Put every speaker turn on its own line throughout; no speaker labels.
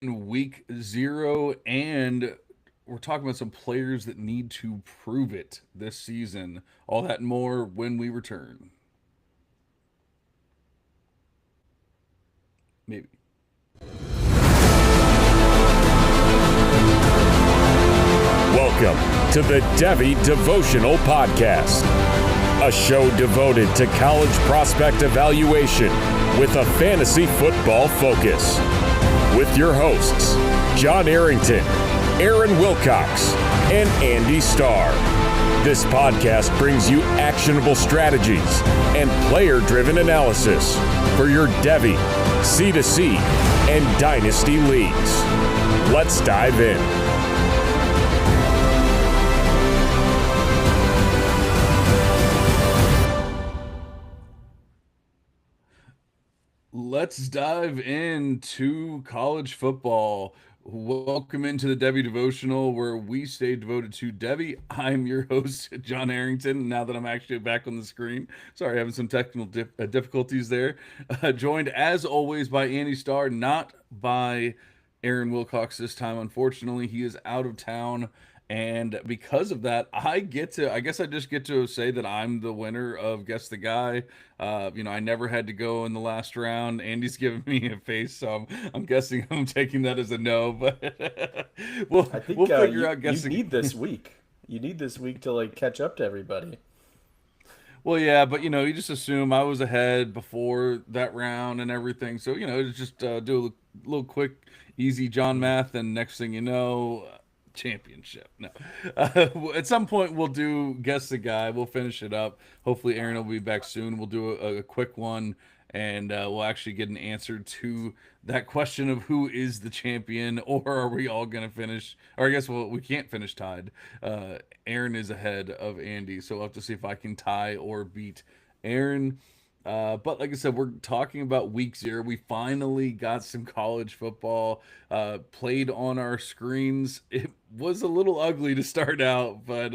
week 0, and we're talking about some players that need to prove it this season. All that and more when we return. Maybe.
Welcome to the Devy Devotional Podcast, a show devoted to college prospect evaluation with a fantasy football focus. With your hosts, John Arrington, Aaron Wilcox, and Andy Starr. This podcast brings you actionable strategies and player-driven analysis for your Devy, C2C, and Dynasty leagues. Let's dive in.
Let's dive into college football. Welcome into the Devy Devotional, where we stay devoted to Devy. I'm your host, John Arrington. Now that I'm actually back on the screen, sorry, having some technical difficulties there. Joined as always by Andy Starr, not by Aaron Wilcox this time. Unfortunately, he is out of town. And because of that, I guess I just get to say that I'm the winner of Guess the Guy. I never had to go in the last round. Andy's giving me a face, so I'm guessing I'm taking that as a no, but we'll,
I
we'll
think
figure
you
out
you
guessing.
need this week. You need this week to like catch up to everybody.
Well, yeah, but you just assume I was ahead before that round and everything. So, it's just do a little quick, easy John
Mhm.
math, and next thing you know, championship. No. At some point, we'll do Guess the Guy. We'll finish it up. Hopefully, Aaron will be back soon. We'll do a quick one, and we'll actually get an answer to that question of who is the champion, or are we all going to finish? Or I guess, well, we can't finish tied. Aaron is ahead of Andy, so we'll have to see if I can tie or beat Aaron. But like I said, we're talking about week 0. We finally got some college football played on our screens. It was a little ugly to start out, but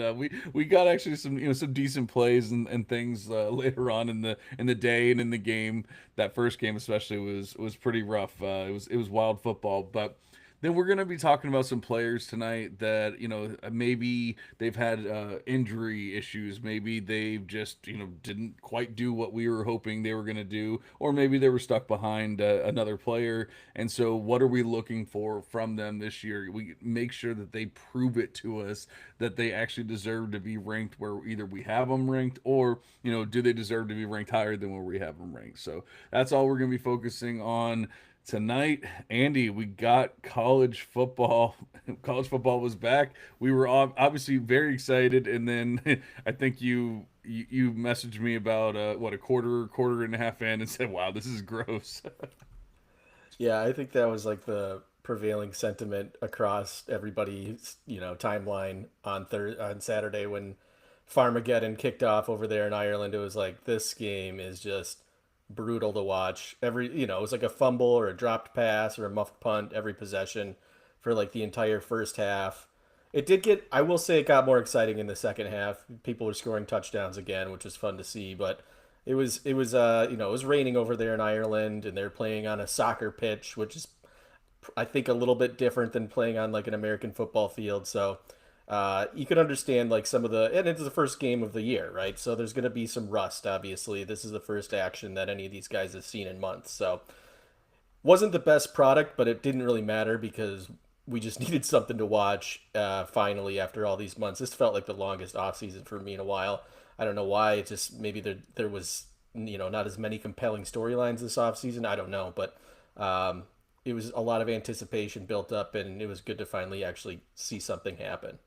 we got actually some decent plays and things later on in the day and in the game. That first game especially was pretty rough. It was wild football, but then we're going to be talking about some players tonight that, maybe they've had injury issues. Maybe they've just, didn't quite do what we were hoping they were going to do. Or maybe they were stuck behind another player. And so, what are we looking for from them this year? We make sure that they prove it to us that they actually deserve to be ranked where either we have them ranked or, do they deserve to be ranked higher than where we have them ranked? So, that's all we're going to be focusing on tonight. Andy, we got college football. College football was back. We were obviously very excited, and then I think you messaged me about what, a quarter and a half in, and said, "Wow, this is gross."
Yeah, I think that was like the prevailing sentiment across everybody's timeline on Saturday when Farmageddon kicked off over there in Ireland. It was like this game is just brutal to watch. It was like a fumble or a dropped pass or a muffed punt every possession for like the entire first half. I will say it got more exciting in the second half. People were scoring touchdowns again, which was fun to see, but it was raining over there in Ireland and they're playing on a soccer pitch, which is I think a little bit different than playing on like an American football field. So you can understand like some of and it's the first game of the year, right? So there's going to be some rust. Obviously, this is the first action that any of these guys have seen in months. So wasn't the best product, but it didn't really matter because we just needed something to watch. Finally, after all these months, this felt like the longest off season for me in a while. I don't know why. It just maybe there was not as many compelling storylines this off season. I don't know, but it was a lot of anticipation built up, and it was good to finally actually see something happen.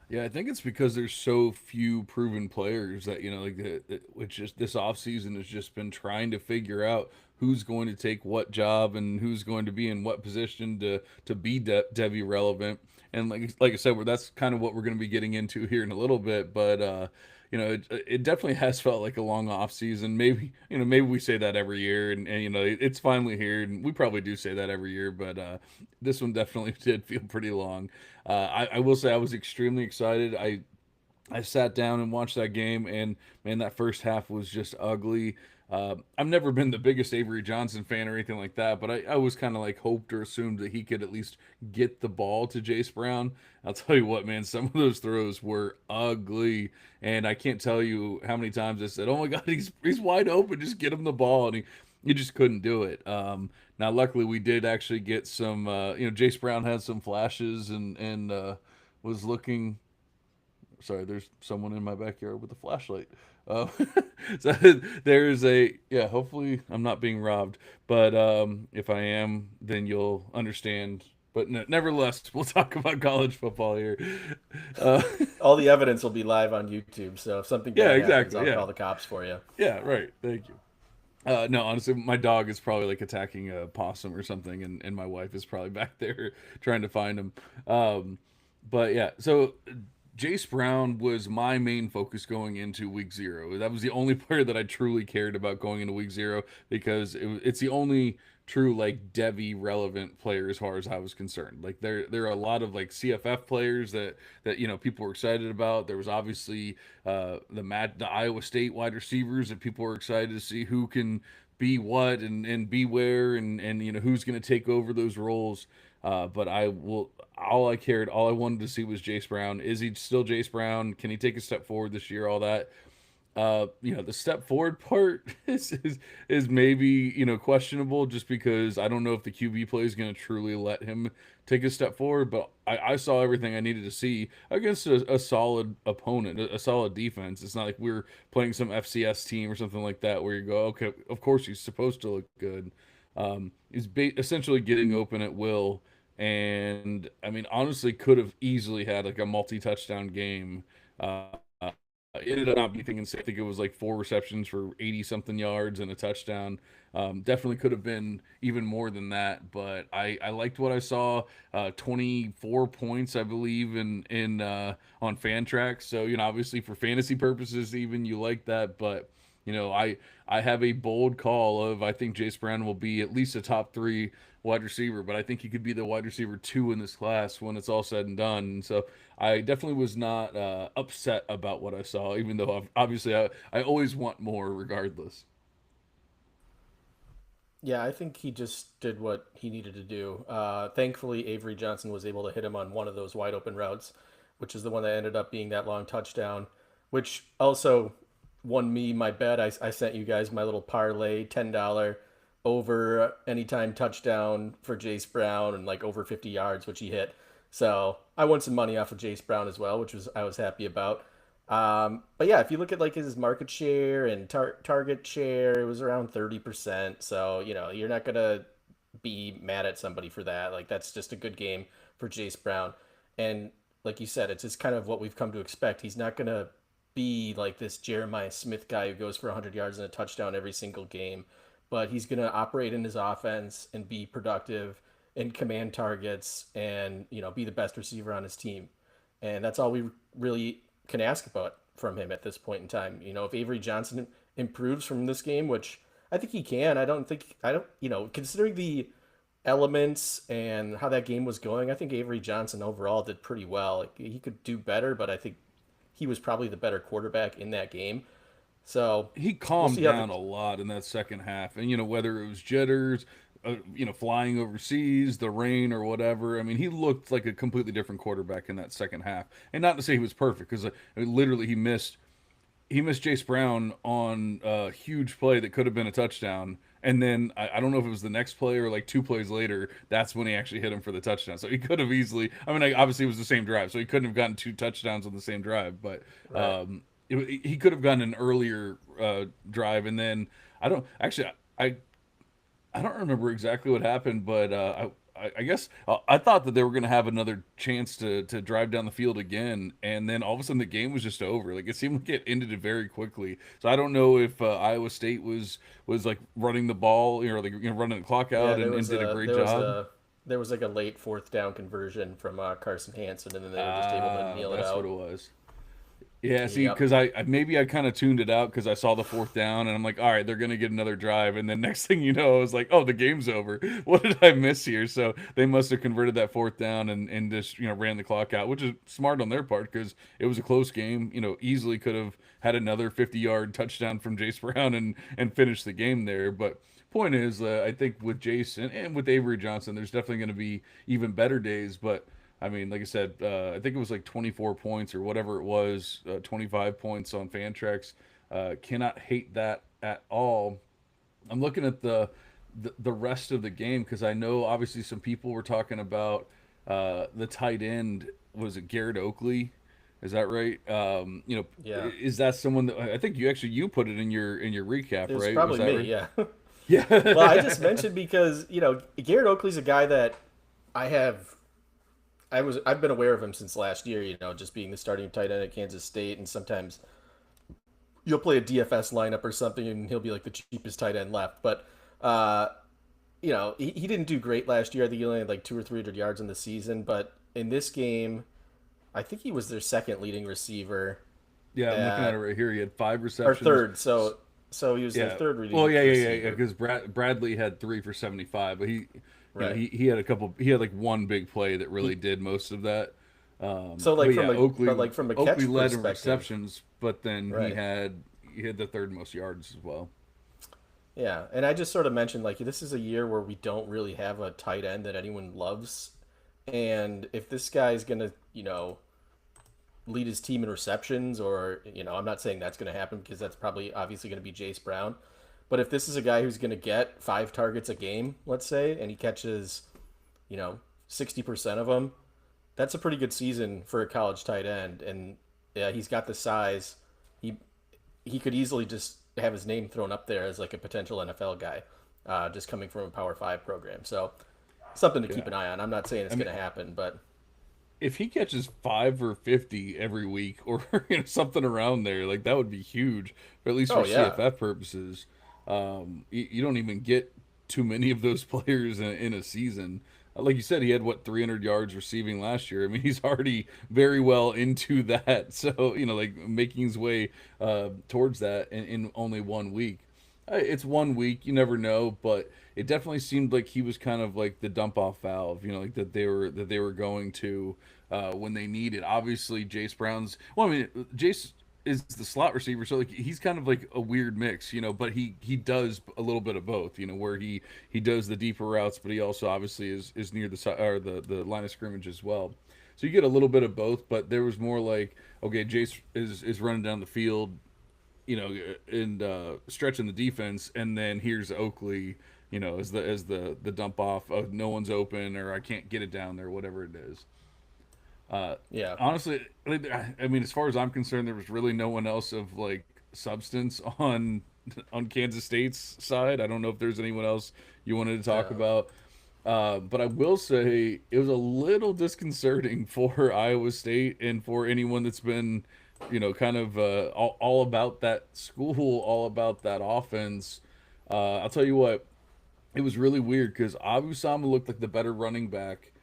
Yeah, I think it's because there's so few proven players that like which just this offseason has just been trying to figure out who's going to take what job and who's going to be in what position to be Debbie relevant. And like I said, that's kind of what we're going to be getting into here in a little bit. But it definitely has felt like a long off season. Maybe maybe we say that every year, and it's finally here, and we probably do say that every year. But this one definitely did feel pretty long. I will say I was extremely excited. I sat down and watched that game, and man, that first half was just ugly. I've never been the biggest Avery Johnson fan or anything like that, but I was kind of like hoped or assumed that he could at least get the ball to Jace Brown. I'll tell you what, man, some of those throws were ugly, and I can't tell you how many times I said, "Oh my God, he's wide open, just get him the ball," and he just couldn't do it. Now, luckily, we did actually get some. Jace Brown had some flashes and was looking. Sorry, there's someone in my backyard with a flashlight. Uh, so there's a yeah. Hopefully, I'm not being robbed, but if I am, then you'll understand. But nevertheless, we'll talk about college football here. Uh,
All the evidence will be live on YouTube, so if something
yeah,
bad happens,
exactly.
I'll
Yeah,
call the cops for you.
yeah, right. Thank you. No, honestly, my dog is probably like attacking a possum or something, and my wife is probably back there trying to find him. Um, but yeah, so Jace Brown was my main focus going into week zero. That was the only player that I truly cared about going into week zero because it's the only true like Devy relevant player as far as I was concerned. Like there are a lot of like CFF players that people were excited about. There was obviously the Iowa State wide receivers that people were excited to see who can be what and be where and who's going to take over those roles. But all I wanted to see was Jace Brown. Is he still Jace Brown? Can he take a step forward this year? All that. The step forward part is maybe questionable just because I don't know if the QB play is going to truly let him take a step forward. But I saw everything I needed to see against a solid opponent, a solid defense. It's not like we're playing some FCS team or something like that where you go, okay, of course he's supposed to look good. Essentially getting open at will, and I mean honestly could have easily had like a multi-touchdown game. It ended up not being insane. I think it was like four receptions for 80 something yards and a touchdown. Definitely could have been even more than that, but I liked what I saw. 24 points, I believe, in on Fantrax. So obviously for fantasy purposes, even you like that, but I have a bold call of I think Jace Brown will be at least a top three wide receiver, but I think he could be the wide receiver two in this class when it's all said and done. And so I definitely was not upset about what I saw, even though obviously I always want more regardless.
Yeah, I think he just did what he needed to do. Thankfully, Avery Johnson was able to hit him on one of those wide open routes, which is the one that ended up being that long touchdown, which also won me my bet. I sent you guys my little parlay, $10 over anytime touchdown for Jace Brown and like over 50 yards, which he hit. So I won some money off of Jace Brown as well, which was I was happy about. But yeah, if you look at like his market share and target share, it was around 30%. So, you're not gonna be mad at somebody for that. Like that's just a good game for Jace Brown. And like you said, it's just kind of what we've come to expect. He's not gonna be like this Jeremiah Smith guy who goes for 100 yards and a touchdown every single game, but he's gonna operate in his offense and be productive and command targets and be the best receiver on his team. And that's all we really can ask about from him at this point in time. If Avery Johnson improves from this game, which I think he can, I don't, considering the elements and how that game was going, I think Avery Johnson overall did pretty well. Like, he could do better, but I think he was probably the better quarterback in that game. So
He
we'll
calmed
see how the
down a lot in that second half, and whether it was jitters, flying overseas, the rain or whatever. I mean, he looked like a completely different quarterback in that second half. And not to say he was perfect, because literally he missed Jace Brown on a huge play that could have been a touchdown. And then I don't know if it was the next play or like two plays later, that's when he actually hit him for the touchdown. So he could have easily, I mean, obviously it was the same drive, so he couldn't have gotten two touchdowns on the same drive, but
right.
he could have gotten an earlier drive. And then I don't actually, I don't remember exactly what happened, but I guess I thought that they were going to have another chance to drive down the field again, and then all of a sudden the game was just over. Like it seemed like it ended it very quickly. So I don't know if Iowa State was like running the ball, like running the clock
Yeah,
out and did a great
there was
job.
there was like a late fourth down conversion from Carson Hansen, and then they were just able to kneel it
That's what
out.
it was. Yeah, see,
Yep.
because maybe I kind of tuned it out because I saw the fourth down and I'm like, all right, they're gonna get another drive, and then next thing you know, I was like, oh, the game's over. What did I miss here? So they must have converted that fourth down and just ran the clock out, which is smart on their part because it was a close game. Easily could have had another 50-yard touchdown from Jace Brown and finished the game there. But point is, I think with Jason and with Avery Johnson, there's definitely going to be even better days, but. I mean, like I said, I think it was like 24 points or whatever it was, 25 points on Fantrax. Cannot hate that at all. I'm looking at the rest of the game because I know obviously some people were talking about the tight end. Was it Garrett Oakley? Is that right?
Yeah.
Is that someone that I think you put it in your recap,
It was
right? Was
probably
that
me.
right?
Yeah. Well, I
Yeah.
just mentioned because Garrett Oakley's a guy that I have. I've been aware of him since last year. Just being the starting tight end at Kansas State, and sometimes you'll play a DFS lineup or something, and he'll be like the cheapest tight end left. But uh, he didn't do great last year. I think he only had like 200 or 300 yards in the season. But in this game, I think he was their second leading receiver
Yeah, I'm looking at it
at
right here. He had 5 receptions.
third. So he was their
Yeah.
third
Well,
leading
yeah.
receiver.
Because Bradley had 3 for 75, but
Right.
he had a couple. He had like one big play that really did most of that.
So
But
like
yeah,
from a
Oakley
catch
led in
perspective,
receptions, but then
right?
he had the third most yards as well.
Yeah, and I just sort of mentioned like this is a year where we don't really have a tight end that anyone loves, and if this guy's gonna lead his team in receptions, or I'm not saying that's gonna happen because that's probably obviously gonna be Jace Brown, but if this is a guy who's gonna get 5 targets a game, let's say, and he catches 60% of them, that's a pretty good season for a college tight end, and yeah, he's got the size. He he could easily just have his name thrown up there as like a potential NFL guy, just coming from a Power Five program. So something to keep
Yeah.
an eye on. I'm not saying
I
it's
mean,
going to happen, but
if he catches 5 or 50 every week, or something around there, like that would be huge. Or at least for
oh yeah,
CFF purposes, you don't even get too many of those players in a season. Like you said, he had what 300 yards receiving last year. I mean, he's already very well into that. So like making his way towards that in only one week. It's one week, you never know, but it definitely seemed like he was kind of like the dump off valve, like that they were going to when they needed. Obviously, Jace Brown's. Well, I mean, Jace is the slot receiver, so like he's kind of like a weird mix, but he does a little bit of both, where he does the deeper routes, but he also obviously is near the side or the line of scrimmage as well. So you get a little bit of both, but there was more like, okay, Jace is running down the field, and stretching the defense, and then here's Oakley, as the dump off of no one's open or I can't get it down there, whatever it is.
yeah,
Honestly, I mean, as far as I'm concerned, there was really no one else of like substance on Kansas State's side. I don't know if there's anyone else you wanted to talk
no,
about. But I will say it was a little disconcerting for Iowa State and for anyone that's been, kind of all about that school, all about that offense. I'll tell you what, it was really weird because Abu Sama looked like the better running back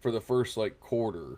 for the first like quarter.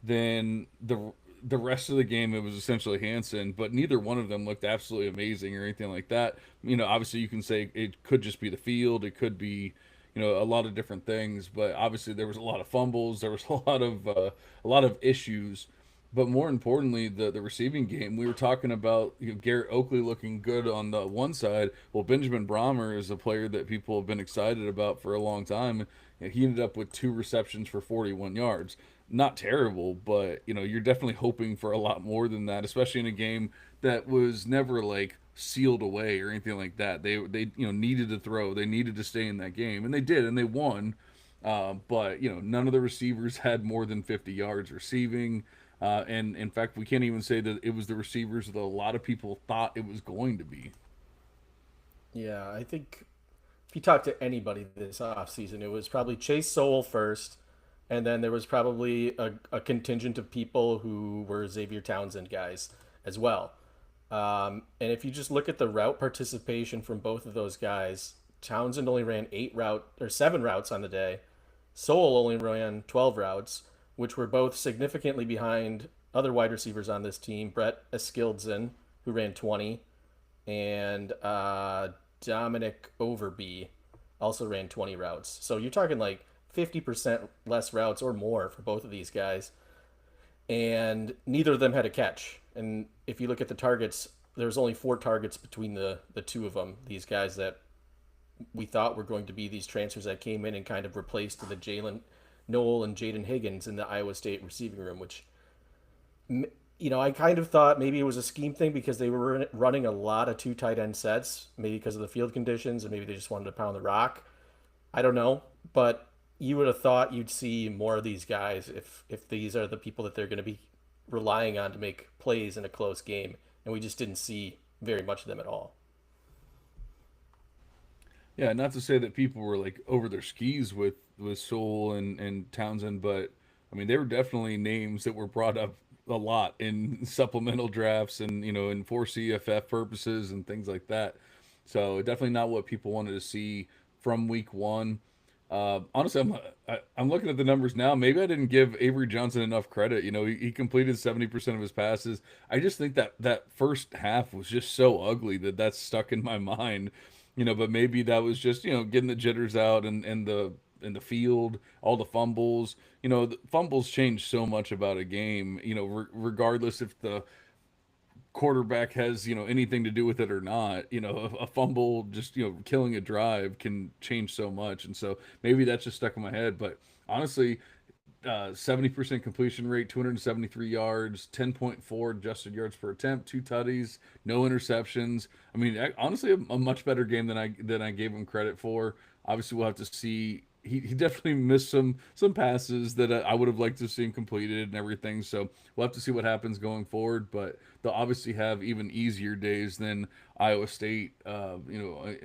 Then the rest of the game it was essentially Hansen, but neither one of them looked absolutely amazing or anything like that. Obviously you can say it could just be the field, it could be a lot of different things, but obviously there was a lot of fumbles, there was a lot of issues, but more importantly, the receiving game. We were talking about Garrett Oakley looking good on the one side. Well, Benjamin Brahmer is a player that people have been excited about for a long time. He ended up with 2 receptions for 41 yards. Not terrible, but you're definitely hoping for a lot more than that, especially in a game that was never like sealed away or anything like that. They needed to throw, they needed to stay in that game, and they did, and they won. But none of the receivers had more than 50 yards receiving. And in fact, we can't even say that it was the receivers that a lot of people thought it was going to be.
yeah. I think if you talk to anybody this offseason, it was probably Chase Sowell first, and then there was probably a contingent of people who were Xavier Townsend guys as well. And if you just look at the route participation from both of those guys, Townsend only ran 7 routes on the day. Sowell only ran 12 routes, which were both significantly behind other wide receivers on this team, Brett Eskildsen, who ran 20, and Dominic Overby also ran 20 routes. So you're talking like 50% less routes or more for both of these guys. And neither of them had a catch. And if you look at the targets, there was only 4 targets between the two of them. These guys that we thought were going to be these transfers that came in and kind of replaced the Jalen Noel and Jaden Higgins in the Iowa State receiving room, which I kind of thought maybe it was a scheme thing because they were running a lot of 2 tight end sets, maybe because of the field conditions, and maybe they just wanted to pound the rock. I don't know, but you would have thought you'd see more of these guys if these are the people that they're going to be relying on to make plays in a close game, and we just didn't see very much of them at all.
Yeah, not to say that people were like over their skis with Soul and Townsend, but I mean they were definitely names that were brought up a lot in supplemental drafts and in for CFF purposes and things like that. So definitely not what people wanted to see from week one. Honestly, I'm looking at the numbers now. Maybe I didn't give Avery Johnson enough credit. He completed 70% of his passes. I just think that first half was just so ugly that that's stuck in my mind. But maybe that was just getting the jitters out and the in the field, all the fumbles. The fumbles change so much about a game. Regardless if the quarterback has anything to do with it or not. A fumble just killing a drive can change so much, and so maybe that's just stuck in my head. But honestly, 70% completion rate, 273 yards, 10.4 adjusted yards per attempt, 2 tutties, no interceptions. I mean, honestly, a much better game than I gave him credit for. Obviously, we'll have to see. He definitely missed some passes that I would have liked to see him completed and everything. So we'll have to see what happens going forward. But they'll obviously have even easier days than Iowa State,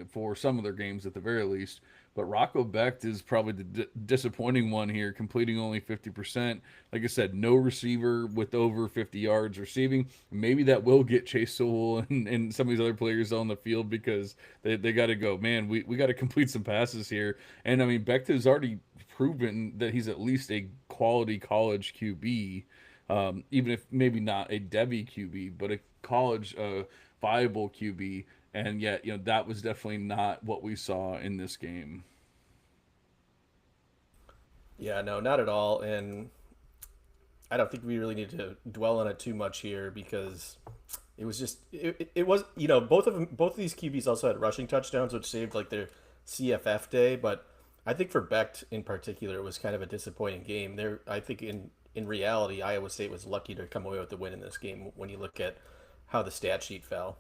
for some of their games at the very least. But Rocco Becht is probably the disappointing one here, completing only 50%. Like I said, no receiver with over 50 yards receiving. Maybe that will get Chase Sewell and some of these other players on the field because they got to go, man, we got to complete some passes here. And I mean, Becht has already proven that he's at least a quality college QB, even if maybe not a Devy QB, but a college viable QB. And yet, that was definitely not what we saw in this game.
Yeah, no, not at all. And I don't think we really need to dwell on it too much here because it was both of these QBs also had rushing touchdowns, which saved like their CFF day. But I think for Becht in particular, it was kind of a disappointing game. There, I think in reality, Iowa State was lucky to come away with the win in this game when you look at how the stat sheet fell.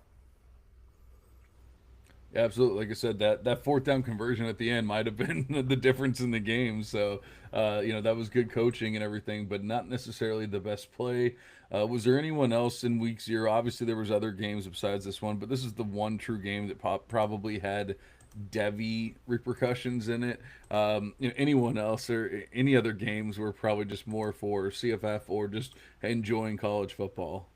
Yeah, absolutely. Like I said, that fourth down conversion at the end might have been the difference in the game. So, that was good coaching and everything, but not necessarily the best play. Was there anyone else in week 0? Obviously, there was other games besides this one, but this is the one true game that probably had Devy repercussions in it. Anyone else or any other games were probably just more for CFF or just enjoying college football.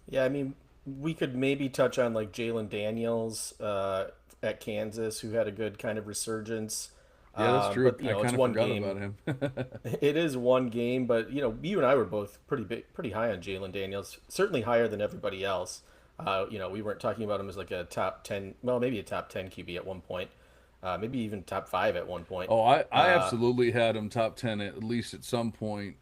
Yeah, I mean, we could maybe touch on like Jalen Daniels at Kansas, who had a good kind of resurgence.
Yeah, that's true.
But
I
it's
kind of
one
forgot
game.
about him.
It is one game, but you and I were both pretty high on Jalen Daniels, certainly higher than everybody else. We weren't talking about him as like a top 10, well, maybe a top 10 QB at one point, maybe even top 5 at one point.
Oh, I
Uh,
absolutely had him top 10 at least at some point.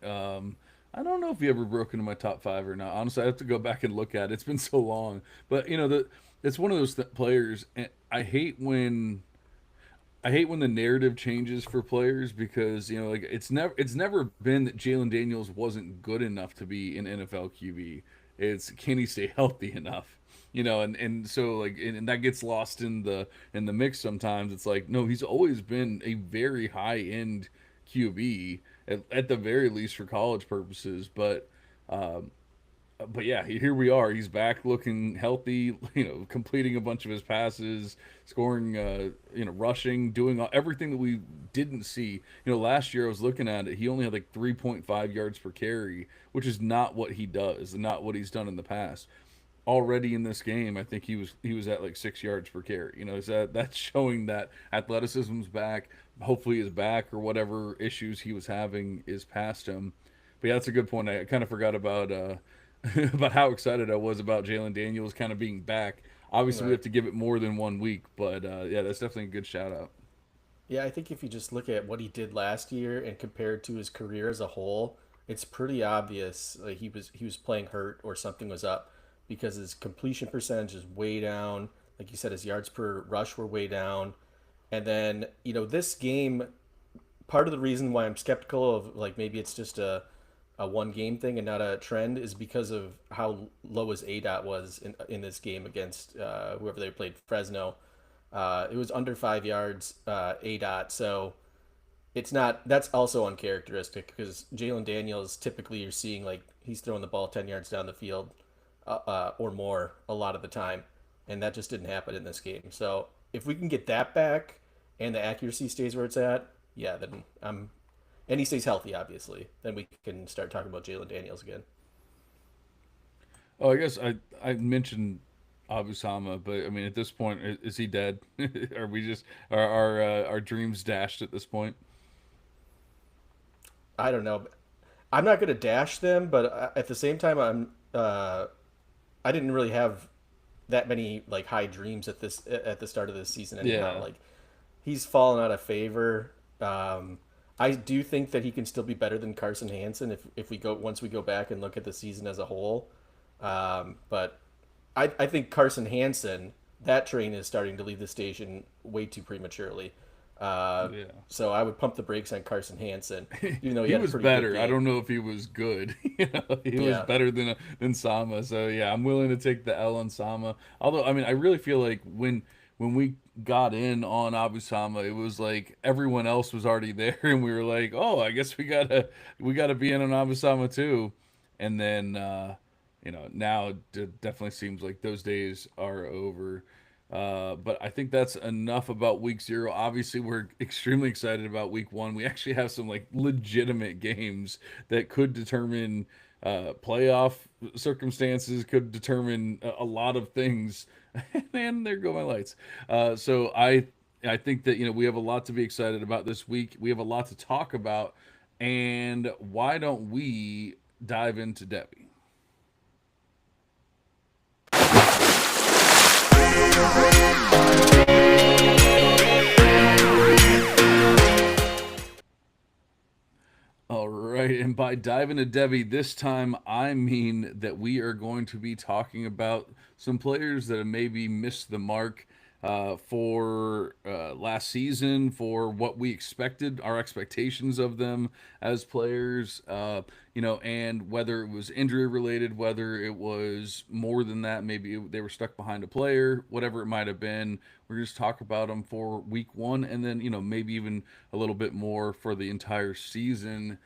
I don't know if he ever broke into my top 5 or not. Honestly, I have to go back and look at it. It's been so long. But it's one of those players. And I hate when the narrative changes for players because like it's never been that Jalen Daniels wasn't good enough to be an NFL QB. It's can he stay healthy enough? And so like and that gets lost in the mix sometimes. It's like no, he's always been a very high end QB at the very least for college purposes. But yeah, here we are. He's back looking healthy, completing a bunch of his passes, scoring, rushing, doing everything that we didn't see. Last year I was looking at it, he only had like 3.5 yards per carry, which is not what he does, and not what he's done in the past. Already in this game, I think he was at like 6 yards per carry. So that's showing that athleticism's back. Hopefully his back or whatever issues he was having is past him. But yeah, that's a good point. I kind of forgot about about how excited I was about Jalen Daniels kind of being back. Obviously, we
Right.
have to give it more than 1 week, but yeah, that's definitely a good shout out.
Yeah, I think if you just look at what he did last year and compare it to his career as a whole, it's pretty obvious he was playing hurt or something was up because his completion percentage is way down. Like you said, his yards per rush were way down. And then, this game, part of the reason why I'm skeptical of like maybe it's just a one game thing and not a trend is because of how low his ADOT was in this game against whoever they played, Fresno. It was under 5 yards ADOT, so it's not. That's also uncharacteristic because Jalen Daniels typically you're seeing like he's throwing the ball 10 yards down the field or more a lot of the time, and that just didn't happen in this game. So if we can get that back and the accuracy stays where it's at, yeah, then and he stays healthy, obviously, then we can start talking about Jalen Daniels again.
Oh, I guess I mentioned Abusama, but I mean at this point, is he dead? Are we just our dreams dashed at this point?
I don't know. I'm not going to dash them, but at the same time, I didn't really have that many like high dreams at the start of this season anyhow.
Yeah.
Like he's fallen out of favor. I do think that he can still be better than Carson Hansen if we go once we go back and look at the season as a whole. But I think Carson Hansen, that train is starting to leave the station way too prematurely. Uh,
Yeah.
so I would pump the brakes on Carson Hansen, even though he
He
had a
was
pretty good
better. I
game.
don't know if he was good. He was
Yeah.
better than Sama. So yeah, I'm willing to take the L on Sama. Although I mean, I really feel like when we got in on Abu Sama, it was like everyone else was already there, and we were like, oh, I guess we gotta be in on Abu Sama too. And then now it definitely seems like those days are over. But I think that's enough about week 0. Obviously, we're extremely excited about week 1. We actually have some like legitimate games that could determine playoff circumstances, could determine a lot of things. And there go my lights. So I think that we have a lot to be excited about this week. We have a lot to talk about, and why don't we dive into Debbie? All right, and by diving to Debbie this time, I mean that we are going to be talking about some players that have maybe missed the mark for last season, for what we expected, our expectations of them as players, and whether it was injury related, whether it was more than that, maybe they were stuck behind a player, whatever it might have been. We're just talk about them for week 1, and then maybe even a little bit more for the entire season.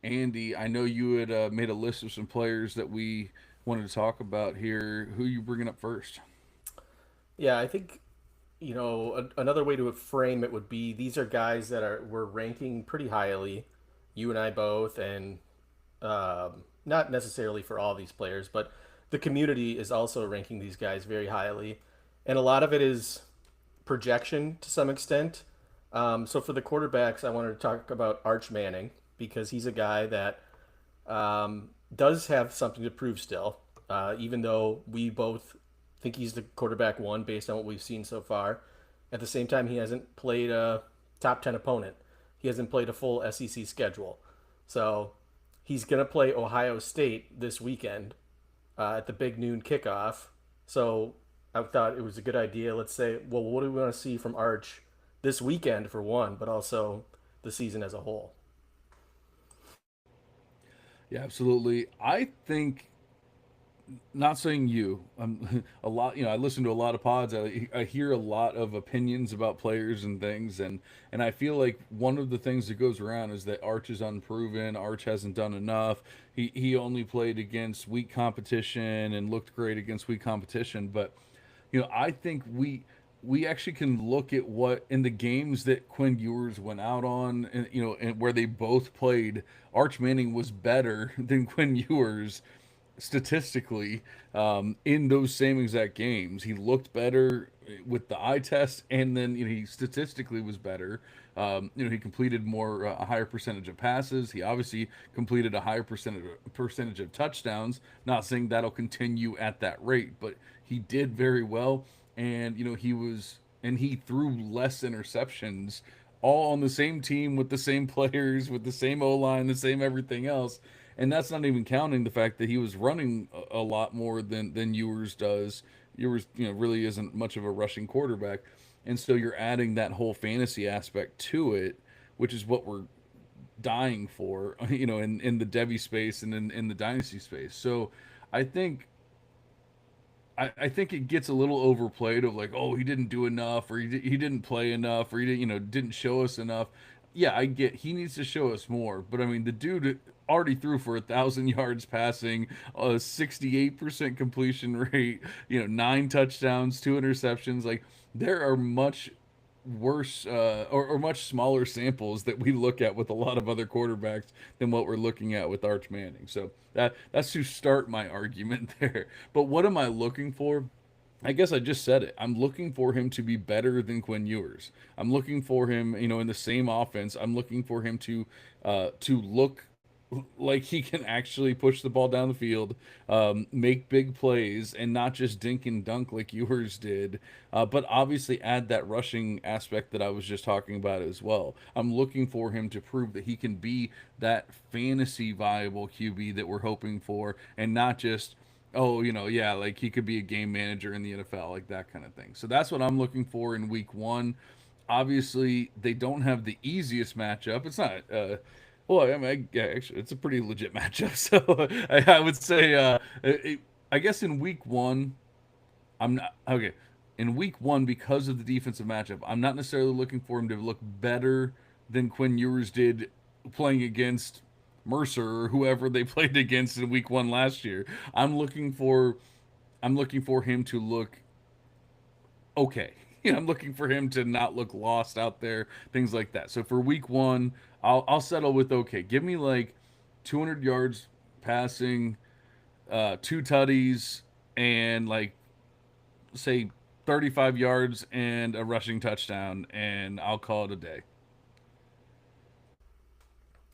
Andy, I know you had made a list of some players that we wanted to talk about here. Who you bringing up first?
Yeah, I think another way to frame it would be these are guys that are we're ranking pretty highly, you and I both, and not necessarily for all these players, but the community is also ranking these guys very highly, and a lot of it is projection to some extent. So for the quarterbacks, I wanted to talk about Arch Manning because he's a guy that does have something to prove still, even though we both think he's the quarterback one based on what we've seen so far. At the same time, he hasn't played a top 10 opponent. He hasn't played a full SEC schedule. So he's going to play Ohio State this weekend at the big noon kickoff. So I thought it was a good idea. Let's say, well, what do we want to see from Arch this weekend for one, but also the season as a whole?
Yeah, absolutely. I think, not saying you, a lot. I listen to a lot of pods. I hear a lot of opinions about players and things, and I feel like one of the things that goes around is that Arch is unproven. Arch hasn't done enough. He only played against weak competition and looked great against weak competition. But I think we actually can look at what in the games that Quinn Ewers went out on, and where they both played. Arch Manning was better than Quinn Ewers statistically in those same exact games. He looked better with the eye test, and then he statistically was better. He completed more a higher percentage of passes. He obviously completed a higher percentage of touchdowns. Not saying that'll continue at that rate, but he did very well, and he threw less interceptions, all on the same team with the same players, with the same O line, the same everything else. And that's not even counting the fact that he was running a lot more than Ewers does. Ewers, really isn't much of a rushing quarterback, and so you're adding that whole fantasy aspect to it, which is what we're dying for, in the Devy space and in the dynasty space. So I think I think it gets a little overplayed of like, oh, he didn't do enough, or he didn't play enough, or he didn't show us enough. Yeah, I get he needs to show us more, but I mean, the dude already threw for 1,000 yards passing, a 68% completion rate, 9 touchdowns, 2 interceptions. Like, there are much worse or much smaller samples that we look at with a lot of other quarterbacks than what we're looking at with Arch Manning. So that's to start my argument there. But what am I looking for? I guess I just said it. I'm looking for him to be better than Quinn Ewers. I'm looking for him, in the same offense. I'm looking for him to look like he can actually push the ball down the field, make big plays, and not just dink and dunk like Ewers did. But obviously add that rushing aspect that I was just talking about as well. I'm looking for him to prove that he can be that fantasy viable QB that we're hoping for, and not just, oh, yeah, like he could be a game manager in the NFL, like that kind of thing. So that's what I'm looking for in week one. Obviously, they don't have the easiest matchup. It's not. Well, I mean, yeah, actually, it's a pretty legit matchup. So I would say, I guess in week one, I'm not okay. In week one, because of the defensive matchup, I'm not necessarily looking for him to look better than Quinn Ewers did playing against Mercer or whoever they played against in week one last year. I'm looking for I'm looking for him to look okay. I'm looking for him to not look lost out there, things like that. So for week one, I'll settle with okay. Give me like 200 yards passing, 2 tutties, and like say 35 yards and a rushing touchdown, and I'll call it a day.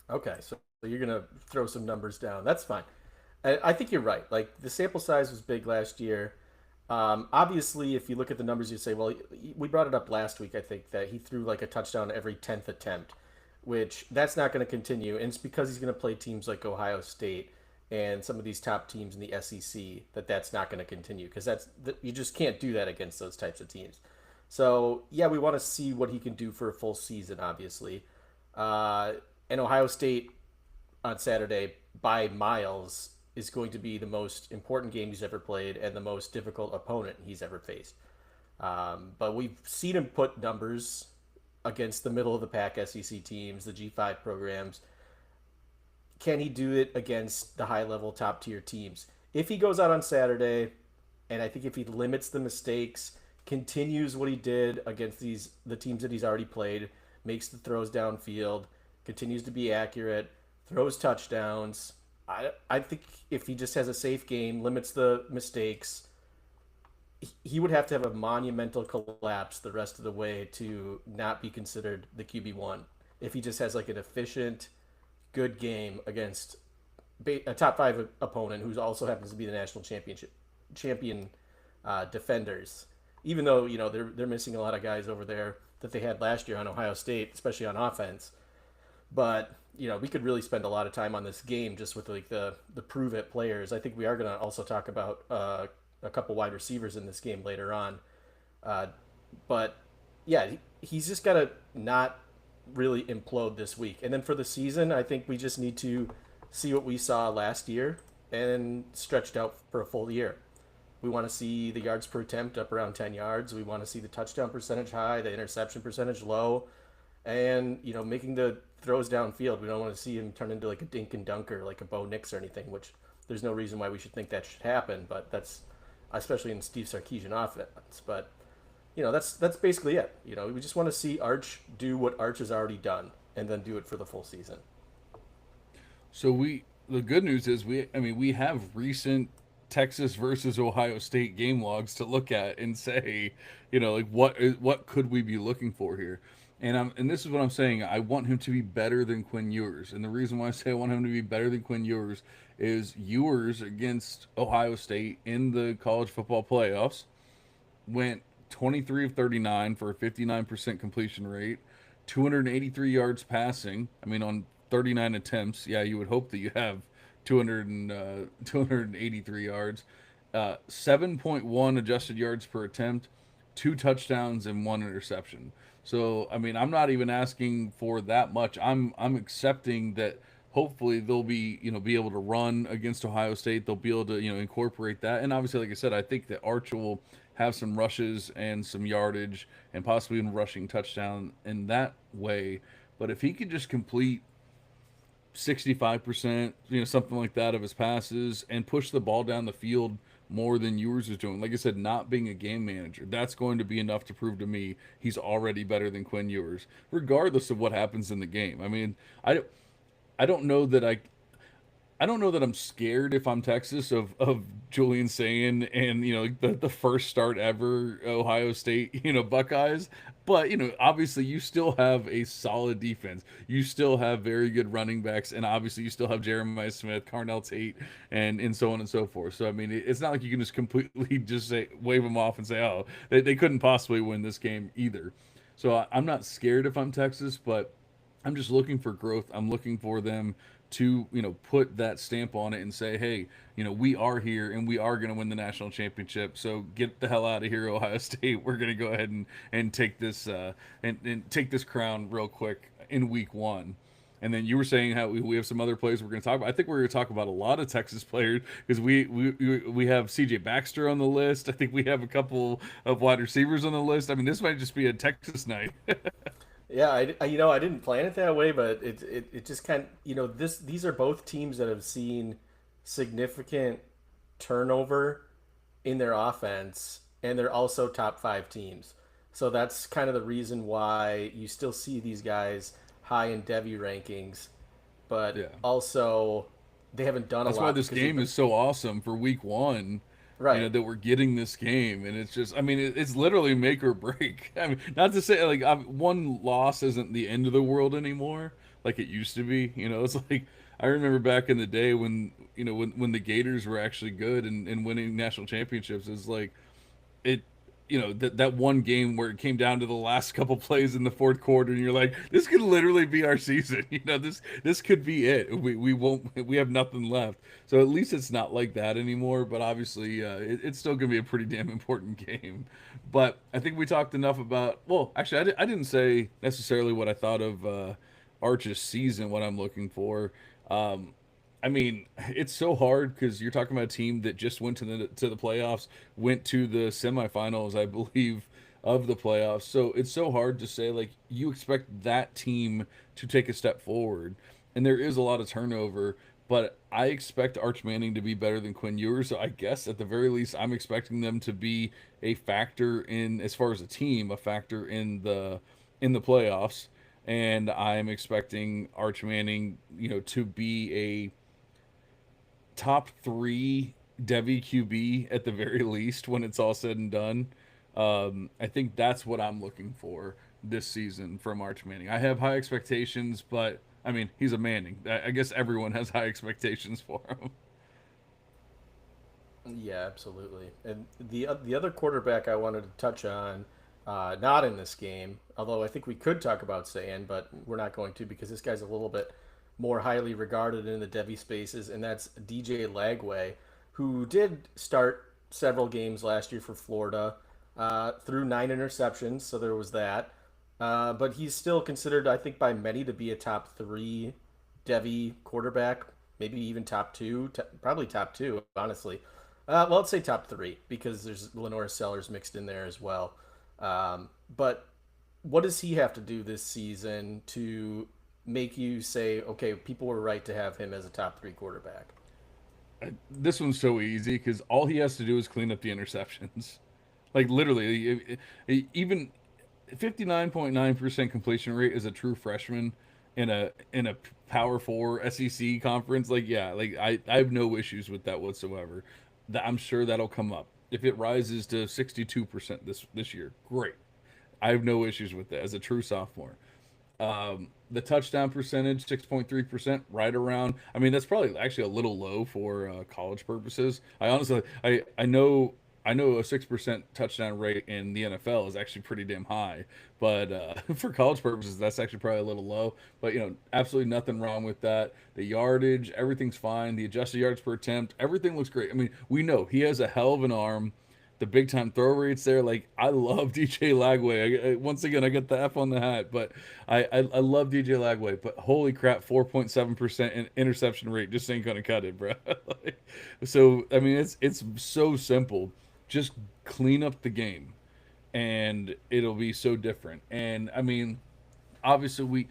Okay, so you're gonna throw some numbers down. That's fine. I think you're right. Like the sample size was big last year. Obviously, if you look at the numbers, you say, well, we brought it up last week. I think that he threw like a touchdown every 10th attempt, which that's not going to continue, and it's because he's going to play teams like Ohio State and some of these top teams in the SEC. That's not going to continue because you just can't do that against those types of teams. So yeah, we want to see what he can do for a full season, obviously. Uh, and Ohio State on Saturday by miles is going to be the most important game he's ever played and the most difficult opponent he's ever faced. But we've seen him put numbers against the middle of the pack SEC teams, the G5 programs. Can he do it against the high level top tier teams? If he goes out on Saturday, and I think if he limits the mistakes, continues what he did against the teams that he's already played, makes the throws downfield, continues to be accurate, throws touchdowns. I think if he just has a safe game, limits the mistakes, he would have to have a monumental collapse the rest of the way to not be considered the QB1. If he just has like an efficient, good game against a top five opponent who also happens to be the national champion defenders, even though they're missing a lot of guys over there that they had last year on Ohio State, especially on offense. But we could really spend a lot of time on this game just with like the prove it players. I think we are going to also talk about a couple wide receivers in this game later on. But yeah, he's just got to not really implode this week. And then for the season, I think we just need to see what we saw last year and stretched out for a full year. We want to see the yards per attempt up around 10 yards. We want to see the touchdown percentage high, the interception percentage low, and making the throws downfield. We don't want to see him turn into like a dink and dunker, like a Bo Nix or anything, which there's no reason why we should think that should happen. But that's especially in Steve Sarkisian offense. But that's basically it. We just want to see Arch do what Arch has already done, and then do it for the full season.
So the good news is we have recent Texas versus Ohio State game logs to look at and say, like what could we be looking for here? And this is what I'm saying. I want him to be better than Quinn Ewers. And the reason why I say I want him to be better than Quinn Ewers is Ewers against Ohio State in the college football playoffs went 23 of 39 for a 59% completion rate, 283 yards passing. I mean, on 39 attempts, yeah, you would hope that you have 283 yards, 7.1 adjusted yards per attempt, two touchdowns and one interception. So, I mean, I'm not even asking for that much. I'm accepting that hopefully they'll be able to run against Ohio State. They'll be able to incorporate that. And obviously, like I said, I think that Archer will have some rushes and some yardage and possibly even rushing touchdown in that way. But if he could just complete 65%, something like that of his passes and push the ball down the field more than Ewers is doing. Like I said, not being a game manager, that's going to be enough to prove to me he's already better than Quinn Ewers, regardless of what happens in the game. I mean, I don't know that I don't know that I'm scared if I'm Texas of Julian Sayin and the first start ever Ohio State Buckeyes, but obviously you still have a solid defense. You still have very good running backs, and obviously you still have Jeremiah Smith, Carnell Tate, and so on and so forth. So I mean, it's not like you can just completely just say wave them off and say, oh, they couldn't possibly win this game either. So I'm not scared if I'm Texas, but I'm just looking for growth. I'm looking for them to, put that stamp on it and say, hey, we are here and we are going to win the national championship. So get the hell out of here, Ohio State. We're going to go ahead and take this and take this crown real quick in week one. And then you were saying how we have some other players we're going to talk about. I think we're going to talk about a lot of Texas players because we have C.J. Baxter on the list. I think we have a couple of wide receivers on the list. I mean, this might just be a Texas night.
Yeah, I didn't plan it that way, but it just kind of, these are both teams that have seen significant turnover in their offense, and they're also top five teams. So that's kind of the reason why you still see these guys high in Devy rankings, but
Yeah.
also they haven't done a
That's why
lot
this
because they've
game
been
is so awesome for week one.
right.
That we're getting this game, and it's just, I mean, it's literally make or break. I mean, not to say like one loss isn't the end of the world anymore, like it used to be. It's like I remember back in the day when when the Gators were actually good and winning national championships. It's like it that one game where it came down to the last couple plays in the fourth quarter and you're like, this could literally be our season. This could be it. We won't, we have nothing left. So at least it's not like that anymore, but obviously it's still gonna be a pretty damn important game. But I think we talked enough about, well, actually I didn't say necessarily what I thought of Arch's season, what I'm looking for. um I mean, it's so hard because you're talking about a team that just went to the playoffs, went to the semifinals, I believe, of the playoffs. So it's so hard to say like you expect that team to take a step forward, and there is a lot of turnover. But I expect Arch Manning to be better than Quinn Ewers. So I guess at the very least, I'm expecting them to be a factor in, as far as a team, a factor in the playoffs. And I'm expecting Arch Manning, to be a top three Devy QB at the very least when it's all said and done. I think that's what I'm looking for this season from Arch Manning. I have high expectations, but I mean, he's a Manning. I guess everyone has high expectations for him.
Yeah, absolutely. And the other quarterback I wanted to touch on, not in this game, although I think we could talk about Sayan, but we're not going to because this guy's a little bit more highly regarded in the Devy spaces, and that's DJ Lagway, who did start several games last year for Florida, threw 9 interceptions, so there was that. But he's still considered, I think, by many to be a top three Devy quarterback, maybe even top two, probably top two, honestly. Well, let's say top three because there's Lenore Sellers mixed in there as well. But what does he have to do this season to make you say, okay, people were right to have him as a top three quarterback?
This one's so easy because all he has to do is clean up the interceptions. Like literally, even 59.9% completion rate as a true freshman in a Power Four SEC conference. Like yeah, like I have no issues with that whatsoever. I'm sure that'll come up if it rises to 62% this year. Great. I have no issues with that as a true sophomore. The touchdown percentage, 6.3%, right around. I mean, that's probably actually a little low for college purposes. I honestly, I know a 6% touchdown rate in the NFL is actually pretty damn high, but for college purposes, that's actually probably a little low. But absolutely nothing wrong with that. The yardage, everything's fine. The adjusted yards per attempt, everything looks great. I mean, we know he has a hell of an arm. The big time throw rates there. Like I love DJ Lagway. Once again, I get the F on the hat, but I love DJ Lagway. But holy crap, 4.7% interception rate just ain't gonna cut it, bro. Like, so I mean, it's so simple. Just clean up the game, and it'll be so different. And I mean, obviously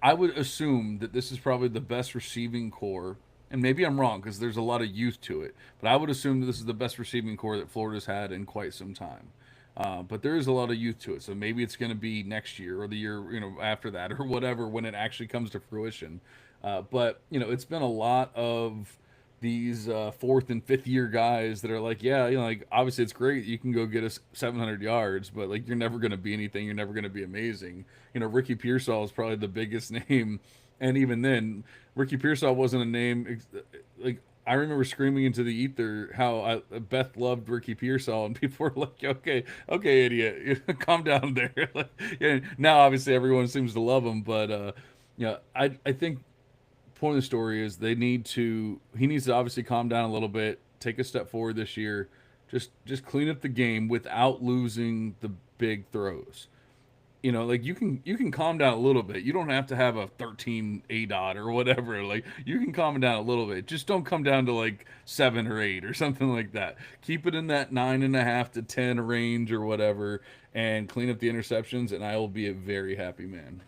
I would assume that this is probably the best receiving core, and maybe I'm wrong because there's a lot of youth to it, but I would assume that this is the best receiving core that Florida's had in quite some time. But there is a lot of youth to it, so maybe it's going to be next year or the year after that or whatever when it actually comes to fruition. But it's been a lot of these fourth and fifth year guys that are like, yeah, like obviously it's great you can go get us 700 yards, but like you're never going to be anything. You're never going to be amazing. Ricky Pearsall is probably the biggest name, and even then, Ricky Pearsall wasn't a name. Like I remember screaming into the ether how Beth loved Ricky Pearsall, and people were like, "Okay, okay, idiot, calm down there." Like, yeah, now obviously everyone seems to love him, but I think point of the story is he needs to obviously calm down a little bit, take a step forward this year, just clean up the game without losing the big throws. Like you can calm down a little bit. You don't have to have a 13 A dot or whatever. Like you can calm down a little bit. Just don't come down to like 7 or 8 or something like that. Keep it in that 9.5 to 10 range or whatever, and clean up the interceptions, and I will be a very happy man.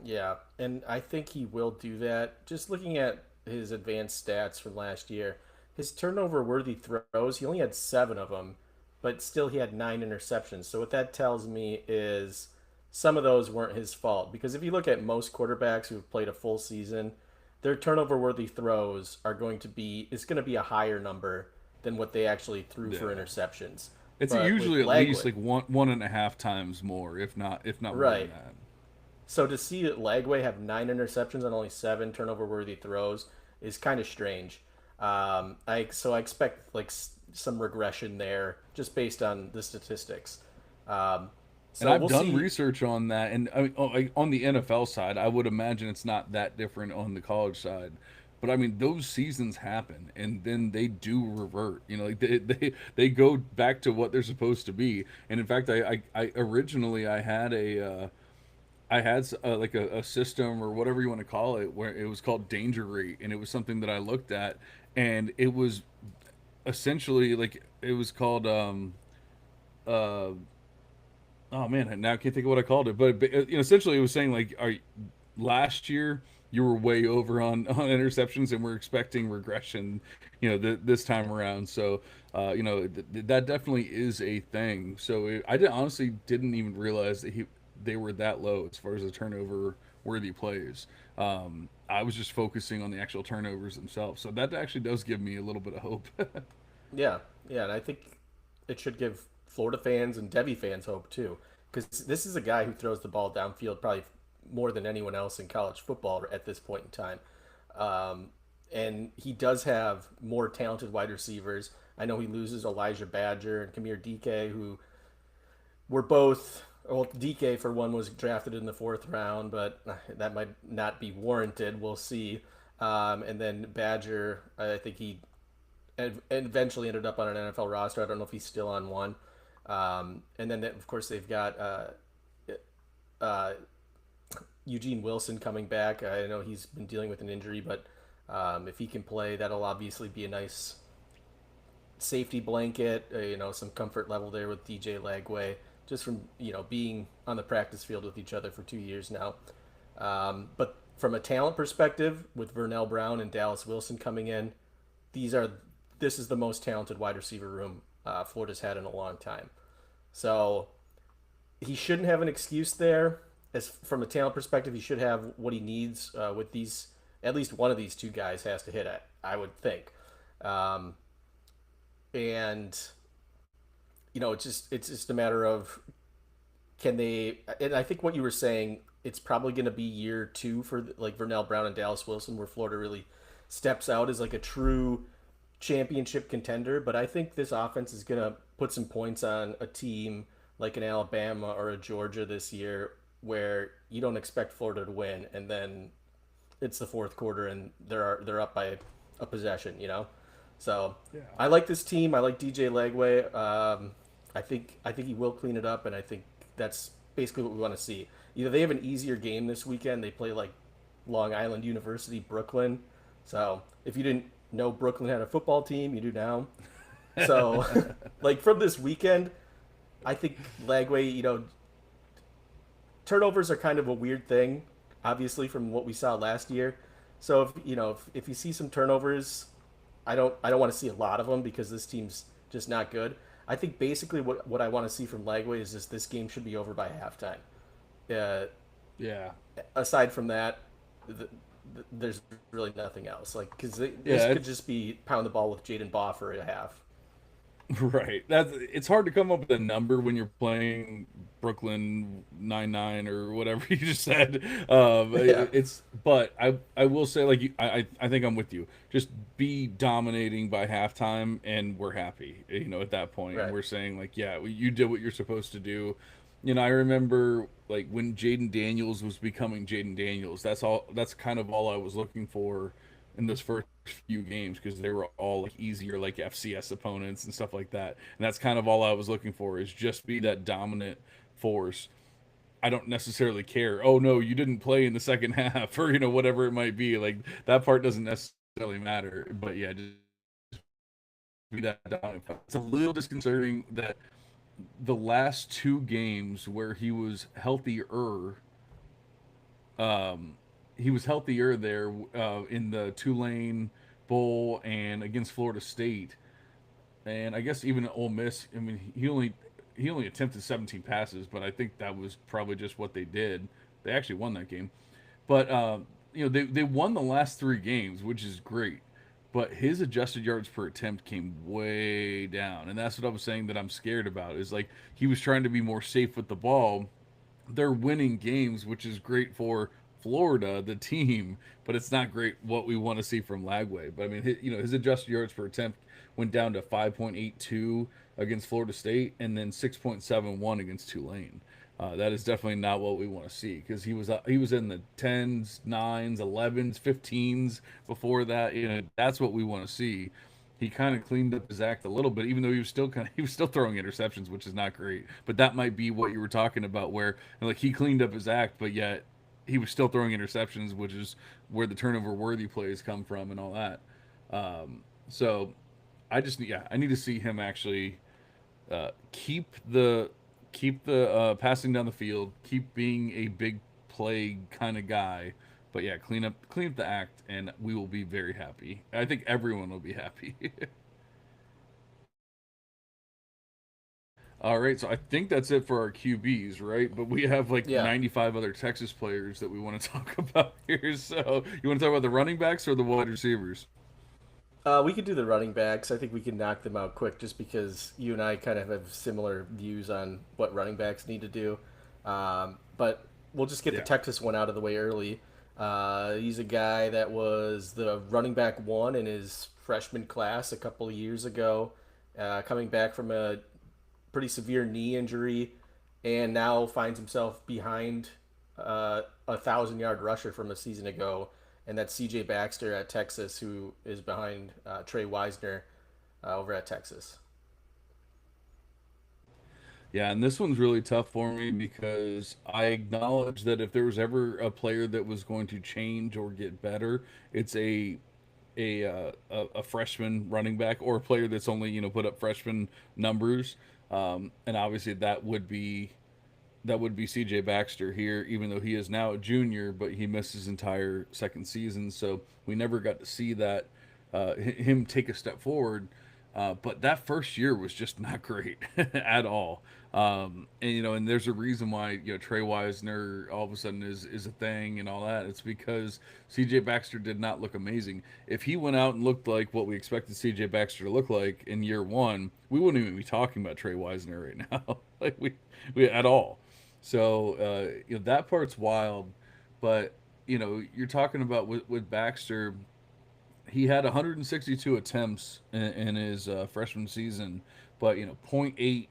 Yeah, and I think he will do that. Just looking at his advanced stats from last year, his turnover worthy throws, he only had seven of them, but still he had nine interceptions. So what that tells me is some of those weren't his fault. Because if you look at most quarterbacks who have played a full season, their turnover worthy throws are going to be it's going to be a higher number than what they actually threw for
Yeah.
interceptions.
It's
But with
usually at least
Lagway,
like one and a half times more, if not more than
right.
that.
So to see that Lagway have nine interceptions on only seven turnover worthy throws is kind of strange. I expect like some regression there just based on the statistics. Um,
And
so
I've
we'll
done
see.
research on that, and I mean, on the NFL side, I would imagine it's not that different on the college side. But I mean, those seasons happen, and then they do revert. Like they go back to what they're supposed to be. And in fact, I originally I had like a system or whatever you want to call it, where it was called danger rate, and it was something that I looked at, and it was essentially like it was called uh oh man, now I can't think of what I called it, but essentially it was saying like, last year you were way over on interceptions, and we're expecting regression, this time around. So, that definitely is a thing. So I honestly didn't even realize that they were that low as far as the turnover worthy plays. I was just focusing on the actual turnovers themselves. So that actually does give me a little bit of hope.
Yeah, yeah, and I think it should give Florida fans and Devy fans hope too, because this is a guy who throws the ball downfield probably more than anyone else in college football at this point in time. Um, and he does have more talented wide receivers. I know he loses Elijah Badger and Kamir DK, who were both. Well, DK for one was drafted in the fourth round, but that might not be warranted. We'll see. And then Badger, I think he eventually ended up on an NFL roster. I don't know if he's still on one. And then, of course, they've got uh, Eugene Wilson coming back. I know he's been dealing with an injury, but if he can play, that'll obviously be a nice safety blanket. Some comfort level there with DJ Lagway, just from being on the practice field with each other for 2 years now. But from a talent perspective, with Vernell Brown and Dallas Wilson coming in, these are this is the most talented wide receiver room Florida's had in a long time. So he shouldn't have an excuse there. As from a talent perspective, he should have what he needs with these. At least one of these two guys has to hit it, I would think. And it's just a matter of can they. And I think what you were saying, it's probably going to be year two for like Vernell Brown and Dallas Wilson, where Florida really steps out as like a true championship contender. But I think this offense is going to put some points on a team like an Alabama or a Georgia this year, where you don't expect Florida to win, and then it's the fourth quarter and they're up by a possession. So
Yeah.
I like this team. I like DJ Lagway. I think he will clean it up, and I think that's basically what we want to see. Either they have an easier game this weekend. They play like Long Island University, Brooklyn. So if you didn't know Brooklyn had a football team, you do now. So like from this weekend, I think Lagway, turnovers are kind of a weird thing, obviously from what we saw last year. So if you see some turnovers, I don't want to see a lot of them because this team's just not good. I think basically what I want to see from Lagway is just this game should be over by halftime. Uh,
Yeah.
Aside from that, there's really nothing else. Like because this
Yeah.
could just be pound the ball with Jaden Baugh for a half.
Right. That's it's hard to come up with a number when you're playing Brooklyn 99 or whatever you just said.
Yeah.
It's but I will say like I think I'm with you. Just be dominating by halftime and we're happy. At that point and
Right.
we're saying like yeah, you did what you're supposed to do. I remember like when Jaden Daniels was becoming Jaden Daniels. That's kind of all I was looking for in those first few games because they were all like easier like FCS opponents and stuff like that. And that's kind of all I was looking for is just be that dominant force. I don't necessarily care. Oh no, you didn't play in the second half or whatever it might be. Like that part doesn't necessarily matter. But yeah, just be that dominant. It's a little disconcerting that the last two games where um, he was healthier there in the Tulane Bowl and against Florida State, and I guess even at Ole Miss. I mean, he only attempted 17 passes, but I think that was probably just what they did. They actually won that game, but they won the last three games, which is great. But his adjusted yards per attempt came way down, and that's what I was saying that I'm scared about. Is like he was trying to be more safe with the ball, they're winning games, which is great for Florida, the team, but it's not great what we want to see from Lagway. But I mean, his adjusted yards per attempt went down to 5.82 against Florida State, and then 6.71 against Tulane. That is definitely not what we want to see because he was in the tens, nines, 11s, 15s before that. That's what we want to see. He kind of cleaned up his act a little bit, even though he was still throwing interceptions, which is not great. But that might be what you were talking about, where like he cleaned up his act, but yet he was still throwing interceptions, which is where the turnover worthy plays come from and all that. So I need to see him actually keep the passing down the field, keep being a big play kind of guy. But yeah, clean up the act, and we will be very happy. I think everyone will be happy. All right, so I think that's it for our QBs, right? But we have like
Yeah.
95 other Texas players that we want to talk about here. So you want to talk about the running backs or the wide receivers?
We could do the running backs. I think we can knock them out quick just because you and I kind of have similar views on what running backs need to do. But we'll just get the
Yeah.
Texas one out of the way early. He's a guy that was the running back one in his freshman class a couple of years ago, coming back from a pretty severe knee injury, and now finds himself behind 1,000-yard rusher from a season ago, and that's C.J. Baxter at Texas, who is behind Trey Wisner over at Texas.
Yeah, and this one's really tough for me because I acknowledge that if there was ever a player that was going to change or get better, it's a freshman running back or a player that's only put up freshman numbers, and obviously that would be C.J. Baxter here, even though he is now a junior, but he missed his entire second season, so we never got to see that him take a step forward. But that first year was just not great at all. And and there's a reason why Trey Wisner all of a sudden is a thing and all that. It's because C.J. Baxter did not look amazing. If he went out and looked like what we expected C.J. Baxter to look like in year one, we wouldn't even be talking about Trey Wisner right now, like we at all. So that part's wild, but you're talking about with Baxter, he had 162 attempts in his freshman season, but point 0.83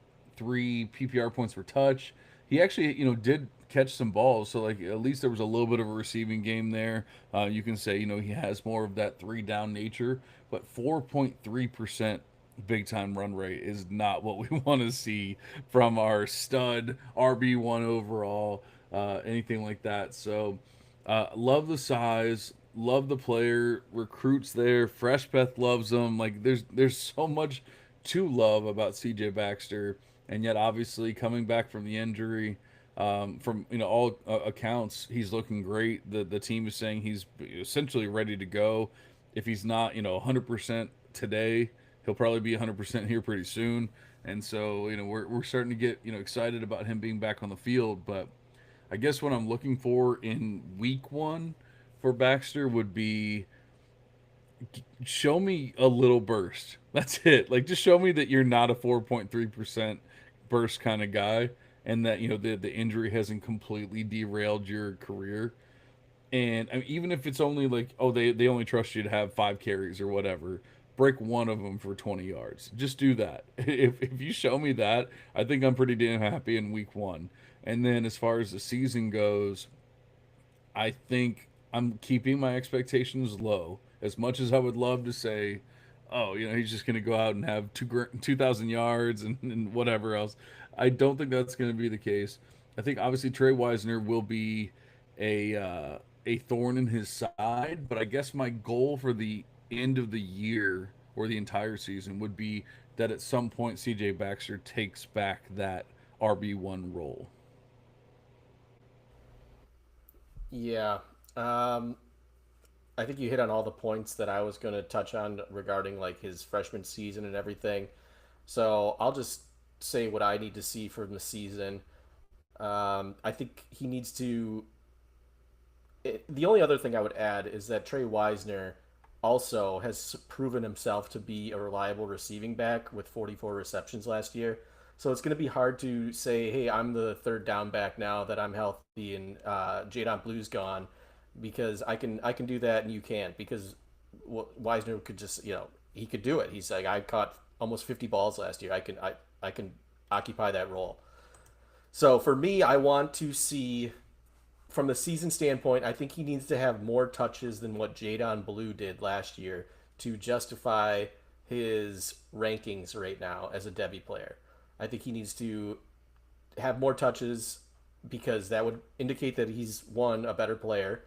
PPR points per touch. He actually did catch some balls, so like at least there was a little bit of a receiving game there. You can say he has more of that three down nature, but 4.3% big time run rate is not what we want to see from our stud RB1 overall, anything like that. So love the size, love the player, recruits there. Freshbeth loves him. Like there's so much to love about CJ Baxter, and yet obviously coming back from the injury, from all accounts, he's looking great. The team is saying he's essentially ready to go. If he's not 100% today, he'll probably be 100% here pretty soon. And so we're starting to get excited about him being back on the field, but I guess what I'm looking for in week one for Baxter would be show me a little burst. That's it. Like just show me that you're not a 4.3% burst kind of guy, and that the injury hasn't completely derailed your career. And I mean, even if it's only like, oh, they only trust you to have 5 carries or whatever, break one of them for 20 yards. Just do that. If you show me that, I think I'm pretty damn happy in week one. And then as far as the season goes, I think I'm keeping my expectations low. As much as I would love to say, oh, he's just going to go out and have 2,000 yards and whatever else. I don't think that's going to be the case. I think obviously Trey Wisner will be a thorn in his side, but I guess my goal for the end of the year or the entire season would be that at some point CJ Baxter takes back that RB1 role.
Yeah. Um, I think you hit on all the points that I was going to touch on regarding like his freshman season and everything. So I'll just say what I need to see from the season. I think he needs to. The only other thing I would add is that Trey Wisner also has proven himself to be a reliable receiving back with 44 receptions last year. So it's going to be hard to say, hey, I'm the third down back now that I'm healthy and Jadon Blue's gone, because I can do that and you can't, because Wisner could just he could do it. He's like, I caught almost 50 balls last year. I can occupy that role. So for me, I want to see from the season standpoint, I think he needs to have more touches than what Jadon Blue did last year to justify his rankings right now as a Devy player. I think he needs to have more touches because that would indicate that he's one, a better player,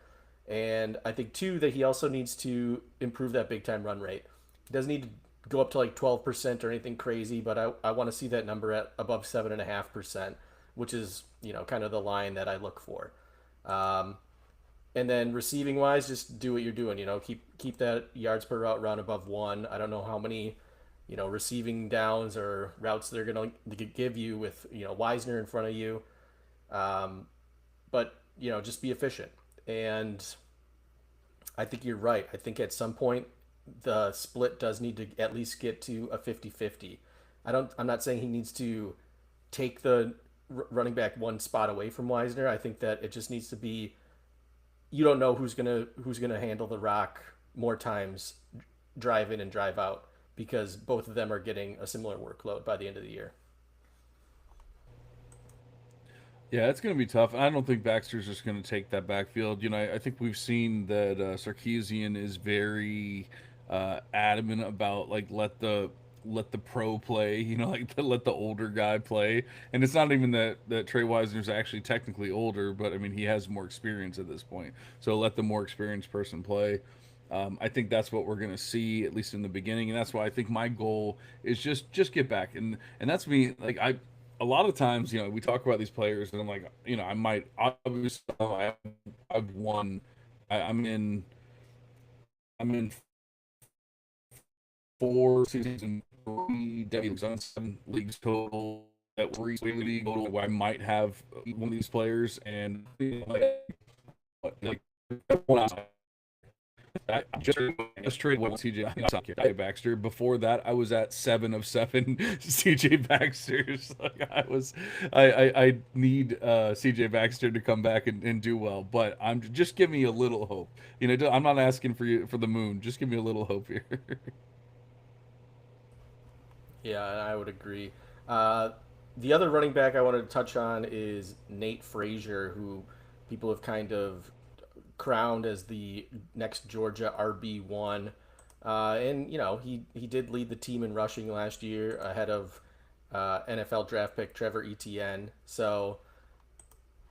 and I think two, that he also needs to improve that big time run rate. He doesn't need to go up to like 12% or anything crazy, but I want to see that number at above 7.5%, which is kind of the line that I look for. Um, and then receiving wise, just do what you're doing. Keep that yards per route run above one. I don't know how many receiving downs or routes they're gonna give you with Wisner in front of you. Um, but just be efficient. And I think you're right. I think at some point the split does need to at least get to a 50-50. I'm not saying he needs to take the running back one spot away from Wisner. I think that it just needs to be, you don't know who's gonna handle the rock more times, drive in and drive out, because both of them are getting a similar workload by the end of the year.
Yeah, it's going to be tough. I don't think Baxter's just going to take that backfield. I think we've seen that Sarkeesian is very adamant about like let the pro play. Like let the older guy play. And it's not even that Trey Wisner's actually technically older, but I mean he has more experience at this point. So let the more experienced person play. I think that's what we're going to see at least in the beginning, and that's why I think my goal is just get back, and that's me. Like a lot of times, we talk about these players, and I'm like, I might obviously I've won. I'm in 4 seasons Devy was on 7 leagues total that were easily league total. Where I might have one of these players, and like I just traded one CJ Baxter. Before that, I was at 7 of 7 CJ Baxters. Like I need CJ Baxter to come back and do well. But I'm just give me a little hope. I'm not asking for you for the moon. Just give me a little hope here.
Yeah, I would agree. Uh, the other running back I wanted to touch on is Nate Frazier, who people have kind of crowned as the next Georgia RB1. And he did lead the team in rushing last year ahead of NFL draft pick Trevor Etienne. So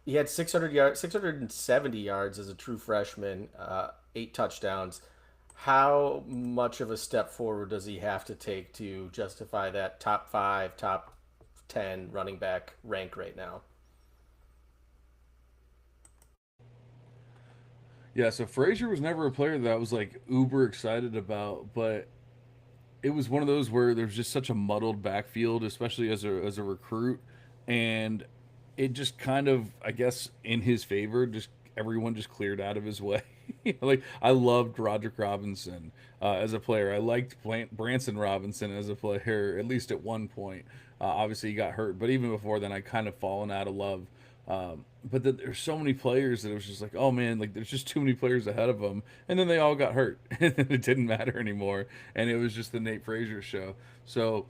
he had 600 yards, 670 yards as a true freshman, 8 touchdowns. How much of a step forward does he have to take to justify that top five, top 10 running back rank right now?
Yeah, so Frazier was never a player that I was like uber excited about, but it was one of those where there's just such a muddled backfield, especially as a recruit, and it just kind of, I guess, in his favor, just everyone just cleared out of his way. Like I loved Roderick Robinson as a player. I liked Branson Robinson as a player, at least at one point. Obviously, he got hurt, but even before then, I kind of fallen out of love. There's so many players that it was just like, oh man, like there's just too many players ahead of them, and then they all got hurt, and it didn't matter anymore, and it was just the Nate Frazier show. So,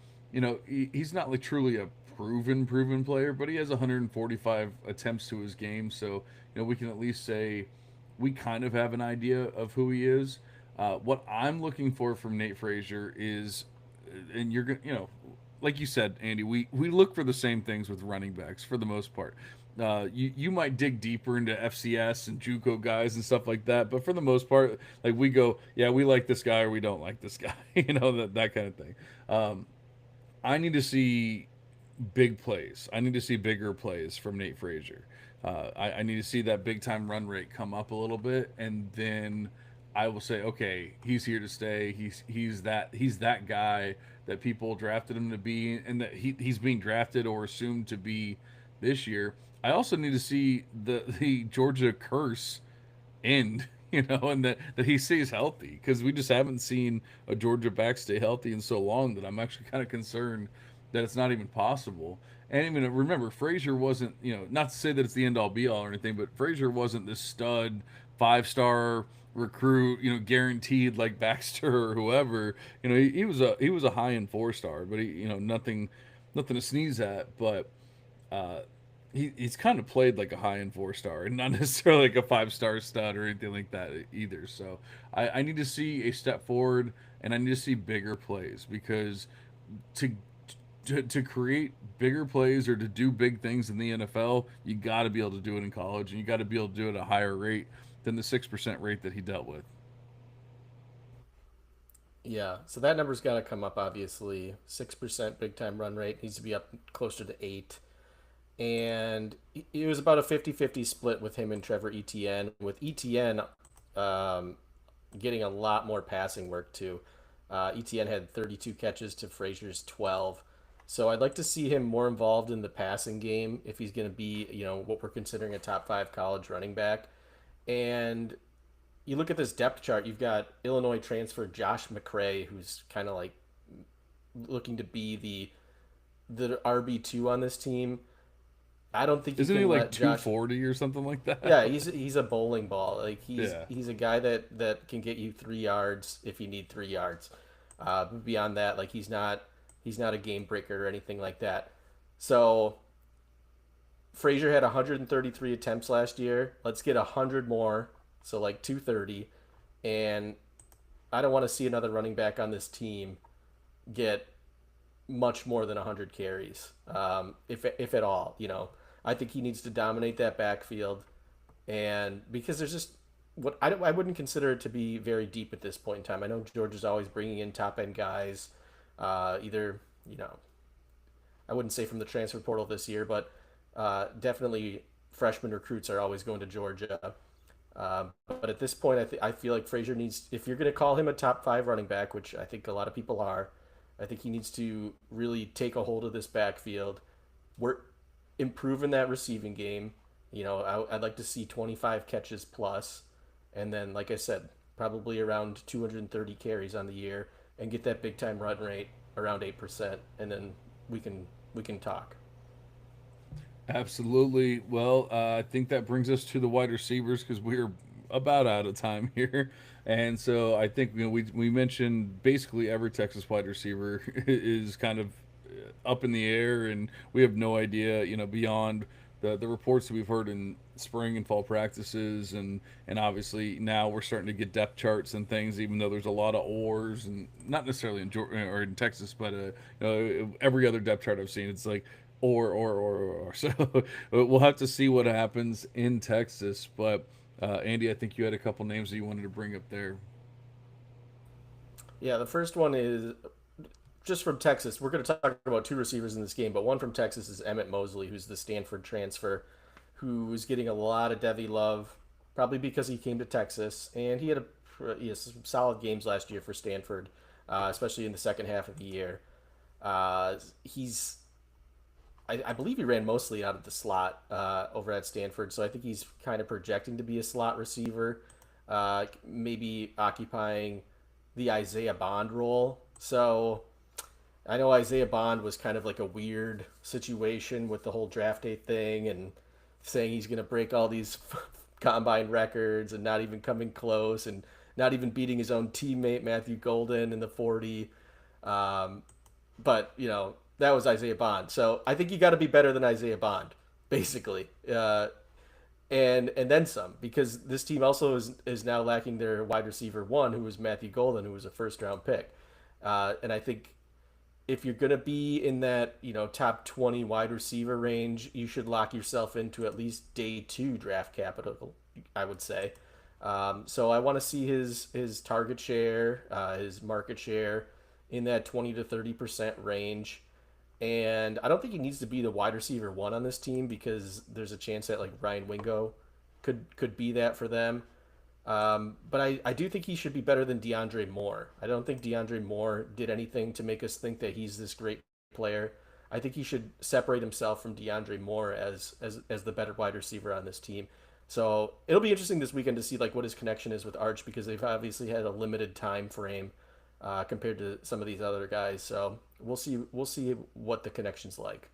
he's not like truly a proven player, but he has 145 attempts to his game, so we can at least say we kind of have an idea of who he is. What I'm looking for from Nate Frazier is, and you're gonna, like you said, Andy, we look for the same things with running backs for the most part. You might dig deeper into FCS and JUCO guys and stuff like that, but for the most part, like we go, yeah, we like this guy or we don't like this guy, that kind of thing. I need to see big plays. I need to see bigger plays from Nate Frazier. I need to see that big time run rate come up a little bit, and then I will say, okay, he's here to stay. He's that guy that people drafted him to be, and that he's being drafted or assumed to be this year. I also need to see the Georgia curse end, and that he stays healthy, because we just haven't seen a Georgia back stay healthy in so long that I'm actually kind of concerned that it's not even possible. And even remember, Frazier wasn't, not to say that it's the end all be all or anything, but Frazier wasn't this stud 5-star recruit, guaranteed like Baxter or whoever. He was a high end 4-star, but nothing to sneeze at. But uh, he's kind of played like a high end 4-star and not necessarily like a 5-star stud or anything like that either. So I need to see a step forward, and I need to see bigger plays, because to to create bigger plays or to do big things in the NFL, you got to be able to do it in college, and you got to be able to do it at a higher rate than the 6% rate that he dealt with.
Yeah, so that number's got to come up, obviously. 6% big time run rate needs to be up closer to 8. And it was about a 50-50 split with him and Trevor Etienne, with Etienne um, getting a lot more passing work too. Etienne had 32 catches to Frazier's 12. So I'd like to see him more involved in the passing game if he's going to be, what we're considering a top 5 college running back. And you look at this depth chart, you've got Illinois transfer Josh McCray, who's kind of like looking to be the RB2 on this team. I don't think you
Isn't he
can
like
let Josh.
240 or something like
Yeah,
that?
he's a bowling ball. Like
Yeah.
he's a guy that can get you 3 yards if you need 3 yards. Beyond that, like he's not a game breaker or anything like that. So Frazier had 133 attempts last year. Let's get 100 more, so like 230. And I don't want to see another running back on this team get much more than 100 carries, if at all. I think he needs to dominate that backfield, and because there's just what I wouldn't consider it to be very deep at this point in time. I know Georgia's always bringing in top end guys, either I wouldn't say from the transfer portal this year, but definitely freshman recruits are always going to Georgia. But at this point, I feel like Frazier needs, if you're going to call him a top 5 running back, which I think a lot of people are, I think he needs to really take a hold of this backfield. We're improving that receiving game. I'd like to see 25 catches plus, and then, like I said, probably around 230 carries on the year, and get that big time run rate around 8%, and then we can we can talk.
Absolutely. Well, I think that brings us to the wide receivers because we're about out of time here. And so I think we mentioned basically every Texas wide receiver is kind of up in the air, and we have no idea, beyond the reports that we've heard in spring and fall practices, and obviously now we're starting to get depth charts and things, even though there's a lot of ors, and not necessarily in Georgia or in Texas, but every other depth chart I've seen, it's like or. So we'll have to see what happens in Texas. But Andy, I think you had a couple names that you wanted to bring up there.
Yeah, the first one is just from Texas. We're going to talk about two receivers in this game, but one from Texas is Emmett Mosley, who's the Stanford transfer, who is getting a lot of Devy love, probably because he came to Texas, and he has some solid games last year for Stanford, especially in the second half of the year. He's I believe he ran mostly out of the slot over at Stanford, so I think he's kind of projecting to be a slot receiver, maybe occupying the Isaiah Bond role. So I know Isaiah Bond was kind of like a weird situation with the whole draft day thing and saying he's going to break all these combine records and not even coming close and not even beating his own teammate Matthew Golden in the 40. Um, but that was Isaiah Bond. So I think you got to be better than Isaiah Bond, basically, and then some, because this team also is now lacking their wide receiver one, who was Matthew Golden, who was a first round pick, and I think if you're gonna be in that top 20 wide receiver range, you should lock yourself into at least day two draft capital. I would say. So I want to see his target share, his market share in that 20 to 30% range. And I don't think he needs to be the wide receiver one on this team because there's a chance that like Ryan Wingo could be that for them. But I do think he should be better than DeAndre Moore. I don't think DeAndre Moore did anything to make us think that he's this great player. I think he should separate himself from DeAndre Moore as the better wide receiver on this team. So it'll be interesting this weekend to see like what his connection is with Arch, because they've obviously had a limited time frame compared to some of these other guys. So we'll see what the connection's like.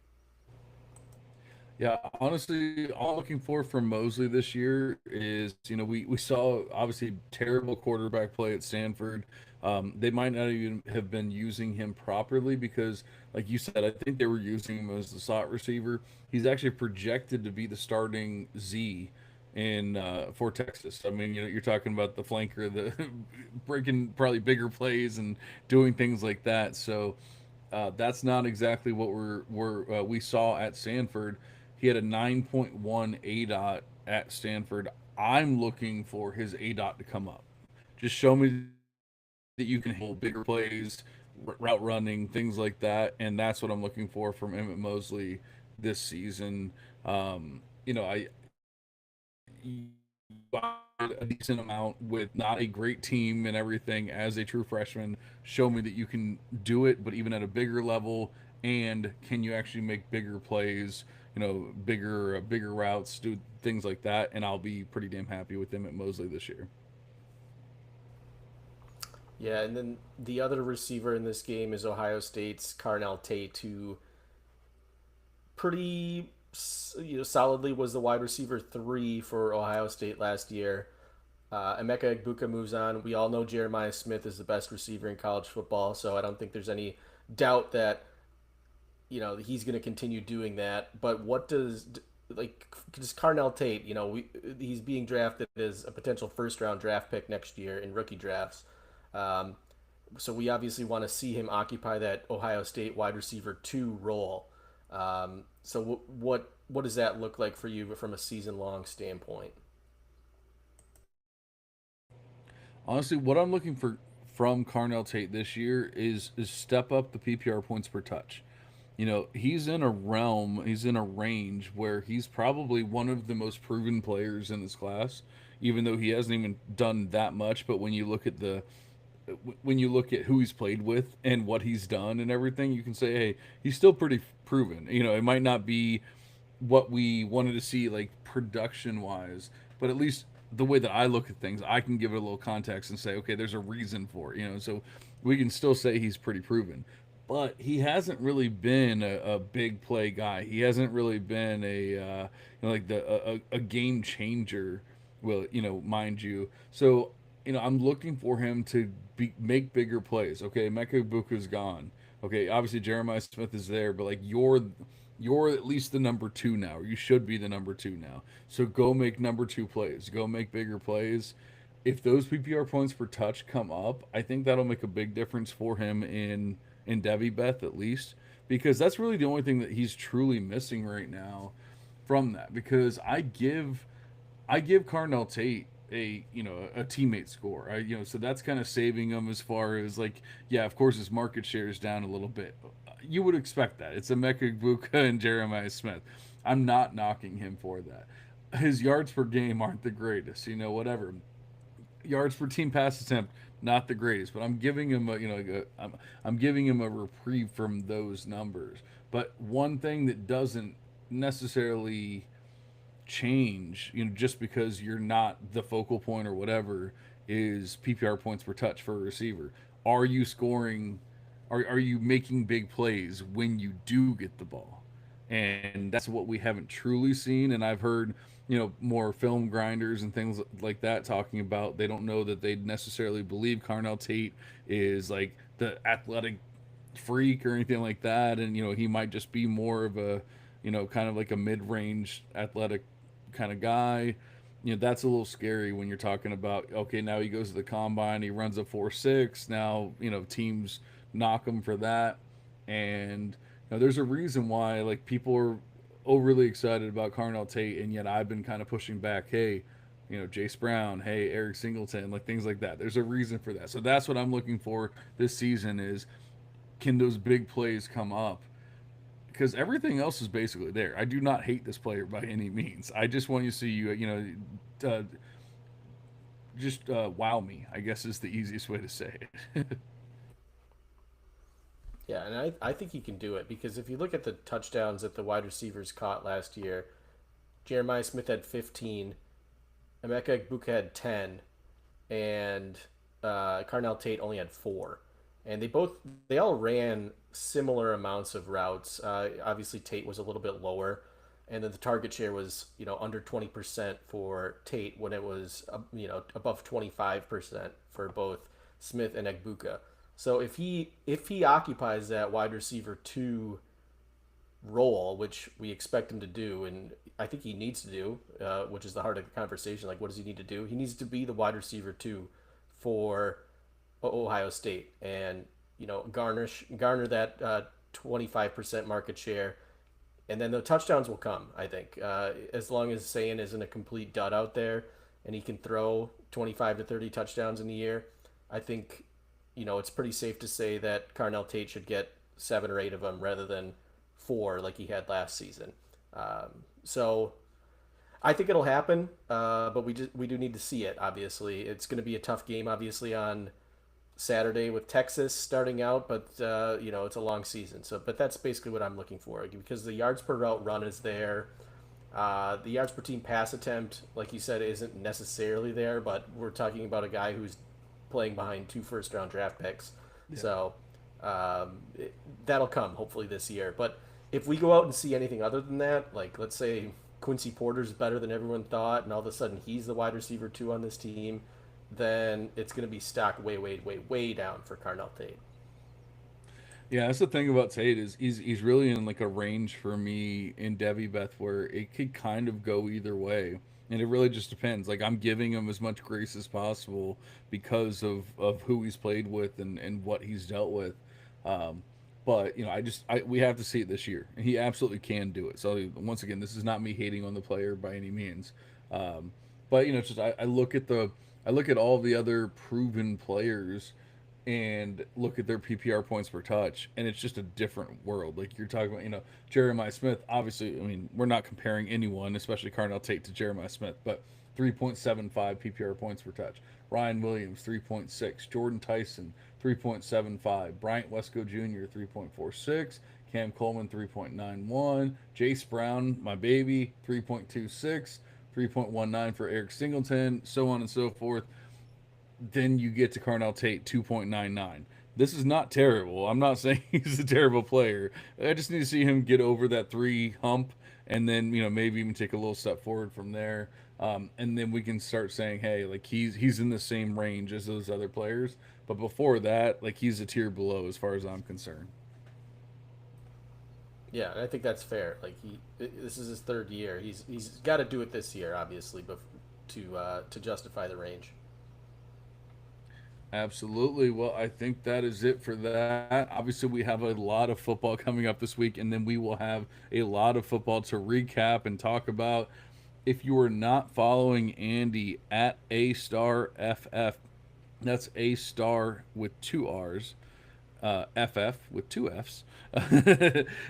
Yeah, honestly, all I'm looking for from Mosley this year is, we saw obviously terrible quarterback play at Stanford. They might not even have been using him properly because, like you said, I think they were using him as the slot receiver. He's actually projected to be the starting Z in for Texas. I mean, you're talking about the flanker, the breaking probably bigger plays and doing things like that. So that's not exactly what we saw at Stanford. He had a 9.1 A dot at Stanford. I'm looking for his A dot to come up. Just show me that you can handle bigger plays, route running, things like that, and that's what I'm looking for from Emmett Mosley this season. I a decent amount with not a great team and everything as a true freshman. Show me that you can do it, but even at a bigger level. And can you actually make bigger plays? Bigger routes, do things like that, and I'll be pretty damn happy with them at Mosley this year.
Yeah, and then the other receiver in this game is Ohio State's Carnell Tate, who pretty solidly was the wide receiver three for Ohio State last year. Emeka Egbuka moves on. We all know Jeremiah Smith is the best receiver in college football, so I don't think there's any doubt that he's going to continue doing that. But what does Carnell Tate? He's being drafted as a potential first round draft pick next year in rookie drafts. Um, so we obviously want to see him occupy that Ohio State wide receiver two role. So what does that look like for you from a season long standpoint?
Honestly, what I'm looking for from Carnell Tate this year is step up the PPR points per touch. He's in a range where he's probably one of the most proven players in this class, even though he hasn't even done that much. But when you look at the when you look at who he's played with and what he's done and everything, you can say, hey, he's still pretty proven. It might not be what we wanted to see like production wise, but at least the way that I look at things, I can give it a little context and say, okay, there's a reason for it. So we can still say he's pretty proven. But he hasn't really been a big play guy. He hasn't really been like a game changer. Well, mind you. So I'm looking for him to make bigger plays. Okay, Mecca Buka's gone. Okay, obviously Jeremiah Smith is there, but like you're at least the number two now, or you should be the number two now. So go make number two plays. Go make bigger plays. If those PPR points per touch come up, I think that'll make a big difference for him in Devy Beth at least, because that's really the only thing that he's truly missing right now from that. Because I give Carnell Tate a teammate score. So that's kind of saving him as far as like, yeah, of course his market share is down a little bit. You would expect that. It's a Mecca Buka and Jeremiah Smith. I'm not knocking him for that. His yards per game aren't the greatest, whatever. Yards per team pass attempt, not the greatest, but I'm giving him I'm giving him a reprieve from those numbers. But one thing that doesn't necessarily change, just because you're not the focal point or whatever, is PPR points per touch for a receiver. Are you scoring? Are you making big plays when you do get the ball? And that's what we haven't truly seen. And I've heard, more film grinders and things like that talking about they don't know that they necessarily believe Carnell Tate is like the athletic freak or anything like that. And, he might just be more of a, kind of like a mid range athletic kind of guy. That's a little scary when you're talking about, okay, now he goes to the combine, he runs a 4.6. Now, teams knock him for that. And there's a reason why like people are overly excited about Carnell Tate, and yet I've been kind of pushing back, hey, Jace Brown, hey, Eric Singleton, like things like that. There's a reason for that. So that's what I'm looking for this season is, can those big plays come up? Because everything else is basically there. I do not hate this player by any means. I just want you to see just wow me, I guess is the easiest way to say it.
Yeah, and I think he can do it because if you look at the touchdowns that the wide receivers caught last year, Jeremiah Smith had 15, Emeka Egbuka had 10, and Carnell Tate only had 4. And they all ran similar amounts of routes. Obviously, Tate was a little bit lower, and then the target share was under 20% for Tate when it was above 25% for both Smith and Egbuka. So if he occupies that wide receiver 2 role, which we expect him to do, and I think he needs to do, which is the heart of the conversation. Like, what does he need to do? He needs to be the wide receiver 2 for Ohio State, and garner that 25% market share, and then the touchdowns will come. I think as long as Sayan isn't a complete dud out there, and he can throw 25 to 30 touchdowns in a year, I think it's pretty safe to say that Carnell Tate should get 7 or 8 of them rather than 4 like he had last season. So I think it'll happen, but we do need to see it. Obviously, it's going to be a tough game. Obviously on Saturday with Texas starting out, but it's a long season. But that's basically what I'm looking for because the yards per route run is there. The yards per team pass attempt, like you said, isn't necessarily there, but we're talking about a guy who's playing behind 2 first-round draft picks. Yeah. So that'll come hopefully this year. But if we go out and see anything other than that, like let's say Quincy Porter's better than everyone thought, and all of a sudden he's the wide receiver 2 on this team, then it's going to be stock way down for Carnell Tate.
Yeah, that's the thing about Tate is he's really in like a range for me in Devy Beth where it could kind of go either way. And it really just depends. Like I'm giving him as much grace as possible because of who he's played with and what he's dealt with. But we have to see it this year. And he absolutely can do it. So once again, this is not me hating on the player by any means. But just I look at all the other proven players and look at their PPR points per touch, and it's just a different world. Like you're talking about, Jeremiah Smith. Obviously, I mean, we're not comparing anyone, especially Carnell Tate, to Jeremiah Smith, but 3.75 PPR points per touch. Ryan Williams, 3.6. Jordan Tyson, 3.75. Bryant Wesco Jr., 3.46. Cam Coleman, 3.91. Jace Brown, my baby, 3.26. 3.19 for Eric Singleton, so on and so forth. Then you get to Carnell Tate, 2.99. This is not terrible. I'm not saying he's a terrible player. I just need to see him get over that 3 hump, and then maybe even take a little step forward from there. And then we can start saying, hey, like he's in the same range as those other players. But before that, like he's a tier below as far as I'm concerned.
Yeah, and I think that's fair. Like this is his 3rd year. He's got to do it this year, obviously, but to justify the range.
Absolutely. Well, I think that is it for that. Obviously, we have a lot of football coming up this week, and then we will have a lot of football to recap and talk about. If you are not following Andy at A Star FF, that's A Star with 2 R's, FF with 2 F's,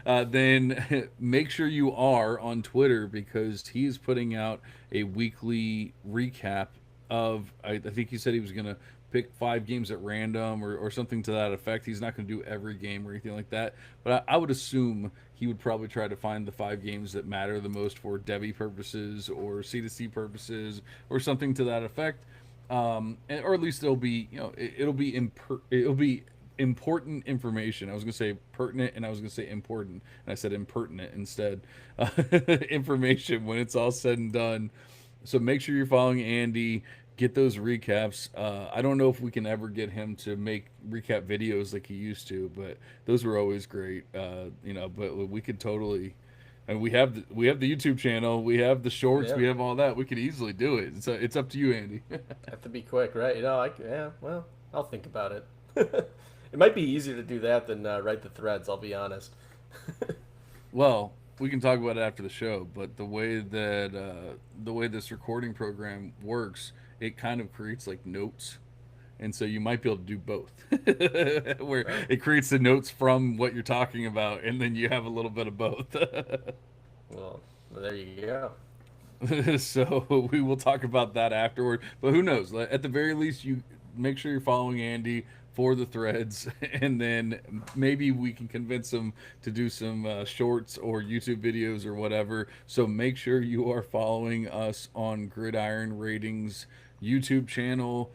then make sure you are on Twitter, because he's putting out a weekly recap of, I think he said he was going to pick 5 games at random, or something to that effect. He's not going to do every game or anything like that, but I would assume he would probably try to find the 5 games that matter the most for Devy purposes or C2C purposes or something to that effect. Or at least it'll be it'll be important information. I was going to say pertinent, and I was going to say important, and I said impertinent instead. Information when it's all said and done. So make sure you're following Andy. Get those recaps. I don't know if we can ever get him to make recap videos like he used to, but those were always great. But we could totally. And we have the YouTube channel, we have the shorts,
Yeah.
we have all that. We could easily do it. So it's up to you, Andy.
Have to be quick, right? Well, I'll think about it. It might be easier to do that than write the threads, I'll be honest.
Well, we can talk about it after the show, but the way this recording program works, it kind of creates like notes, and so you might be able to do both, where
Right.
it creates the notes from what you're talking about, and then you have a little bit of both.
Well, there you go.
So we will talk about that afterward. But who knows? At the very least, you make sure you're following Andy for the threads, and then maybe we can convince him to do some shorts or YouTube videos or whatever. So make sure you are following us on Gridiron Ratings YouTube channel.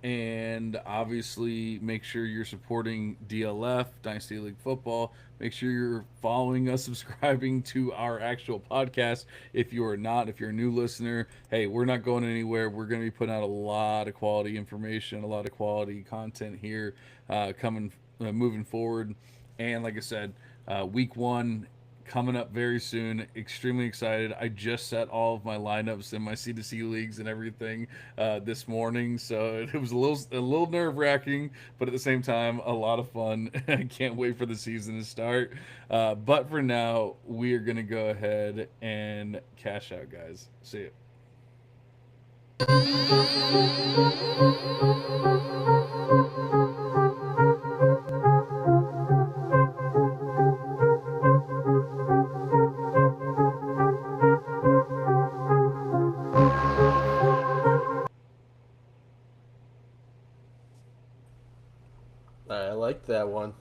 And obviously, make sure you're supporting DLF, Dynasty League Football. Make sure you're following us, subscribing to our actual podcast. If you are not, if you're a new listener, hey, we're not going anywhere. We're going to be putting out a lot of quality information, a lot of quality content here moving forward. And like I said, week 1 coming up very soon. Extremely excited. I just set all of my lineups in my C2C leagues and everything this morning, so it was a little nerve wracking, but at the same time a lot of fun. I can't wait for the season to start. But for now, we are gonna go ahead and cash out, guys. See you.
I like that one.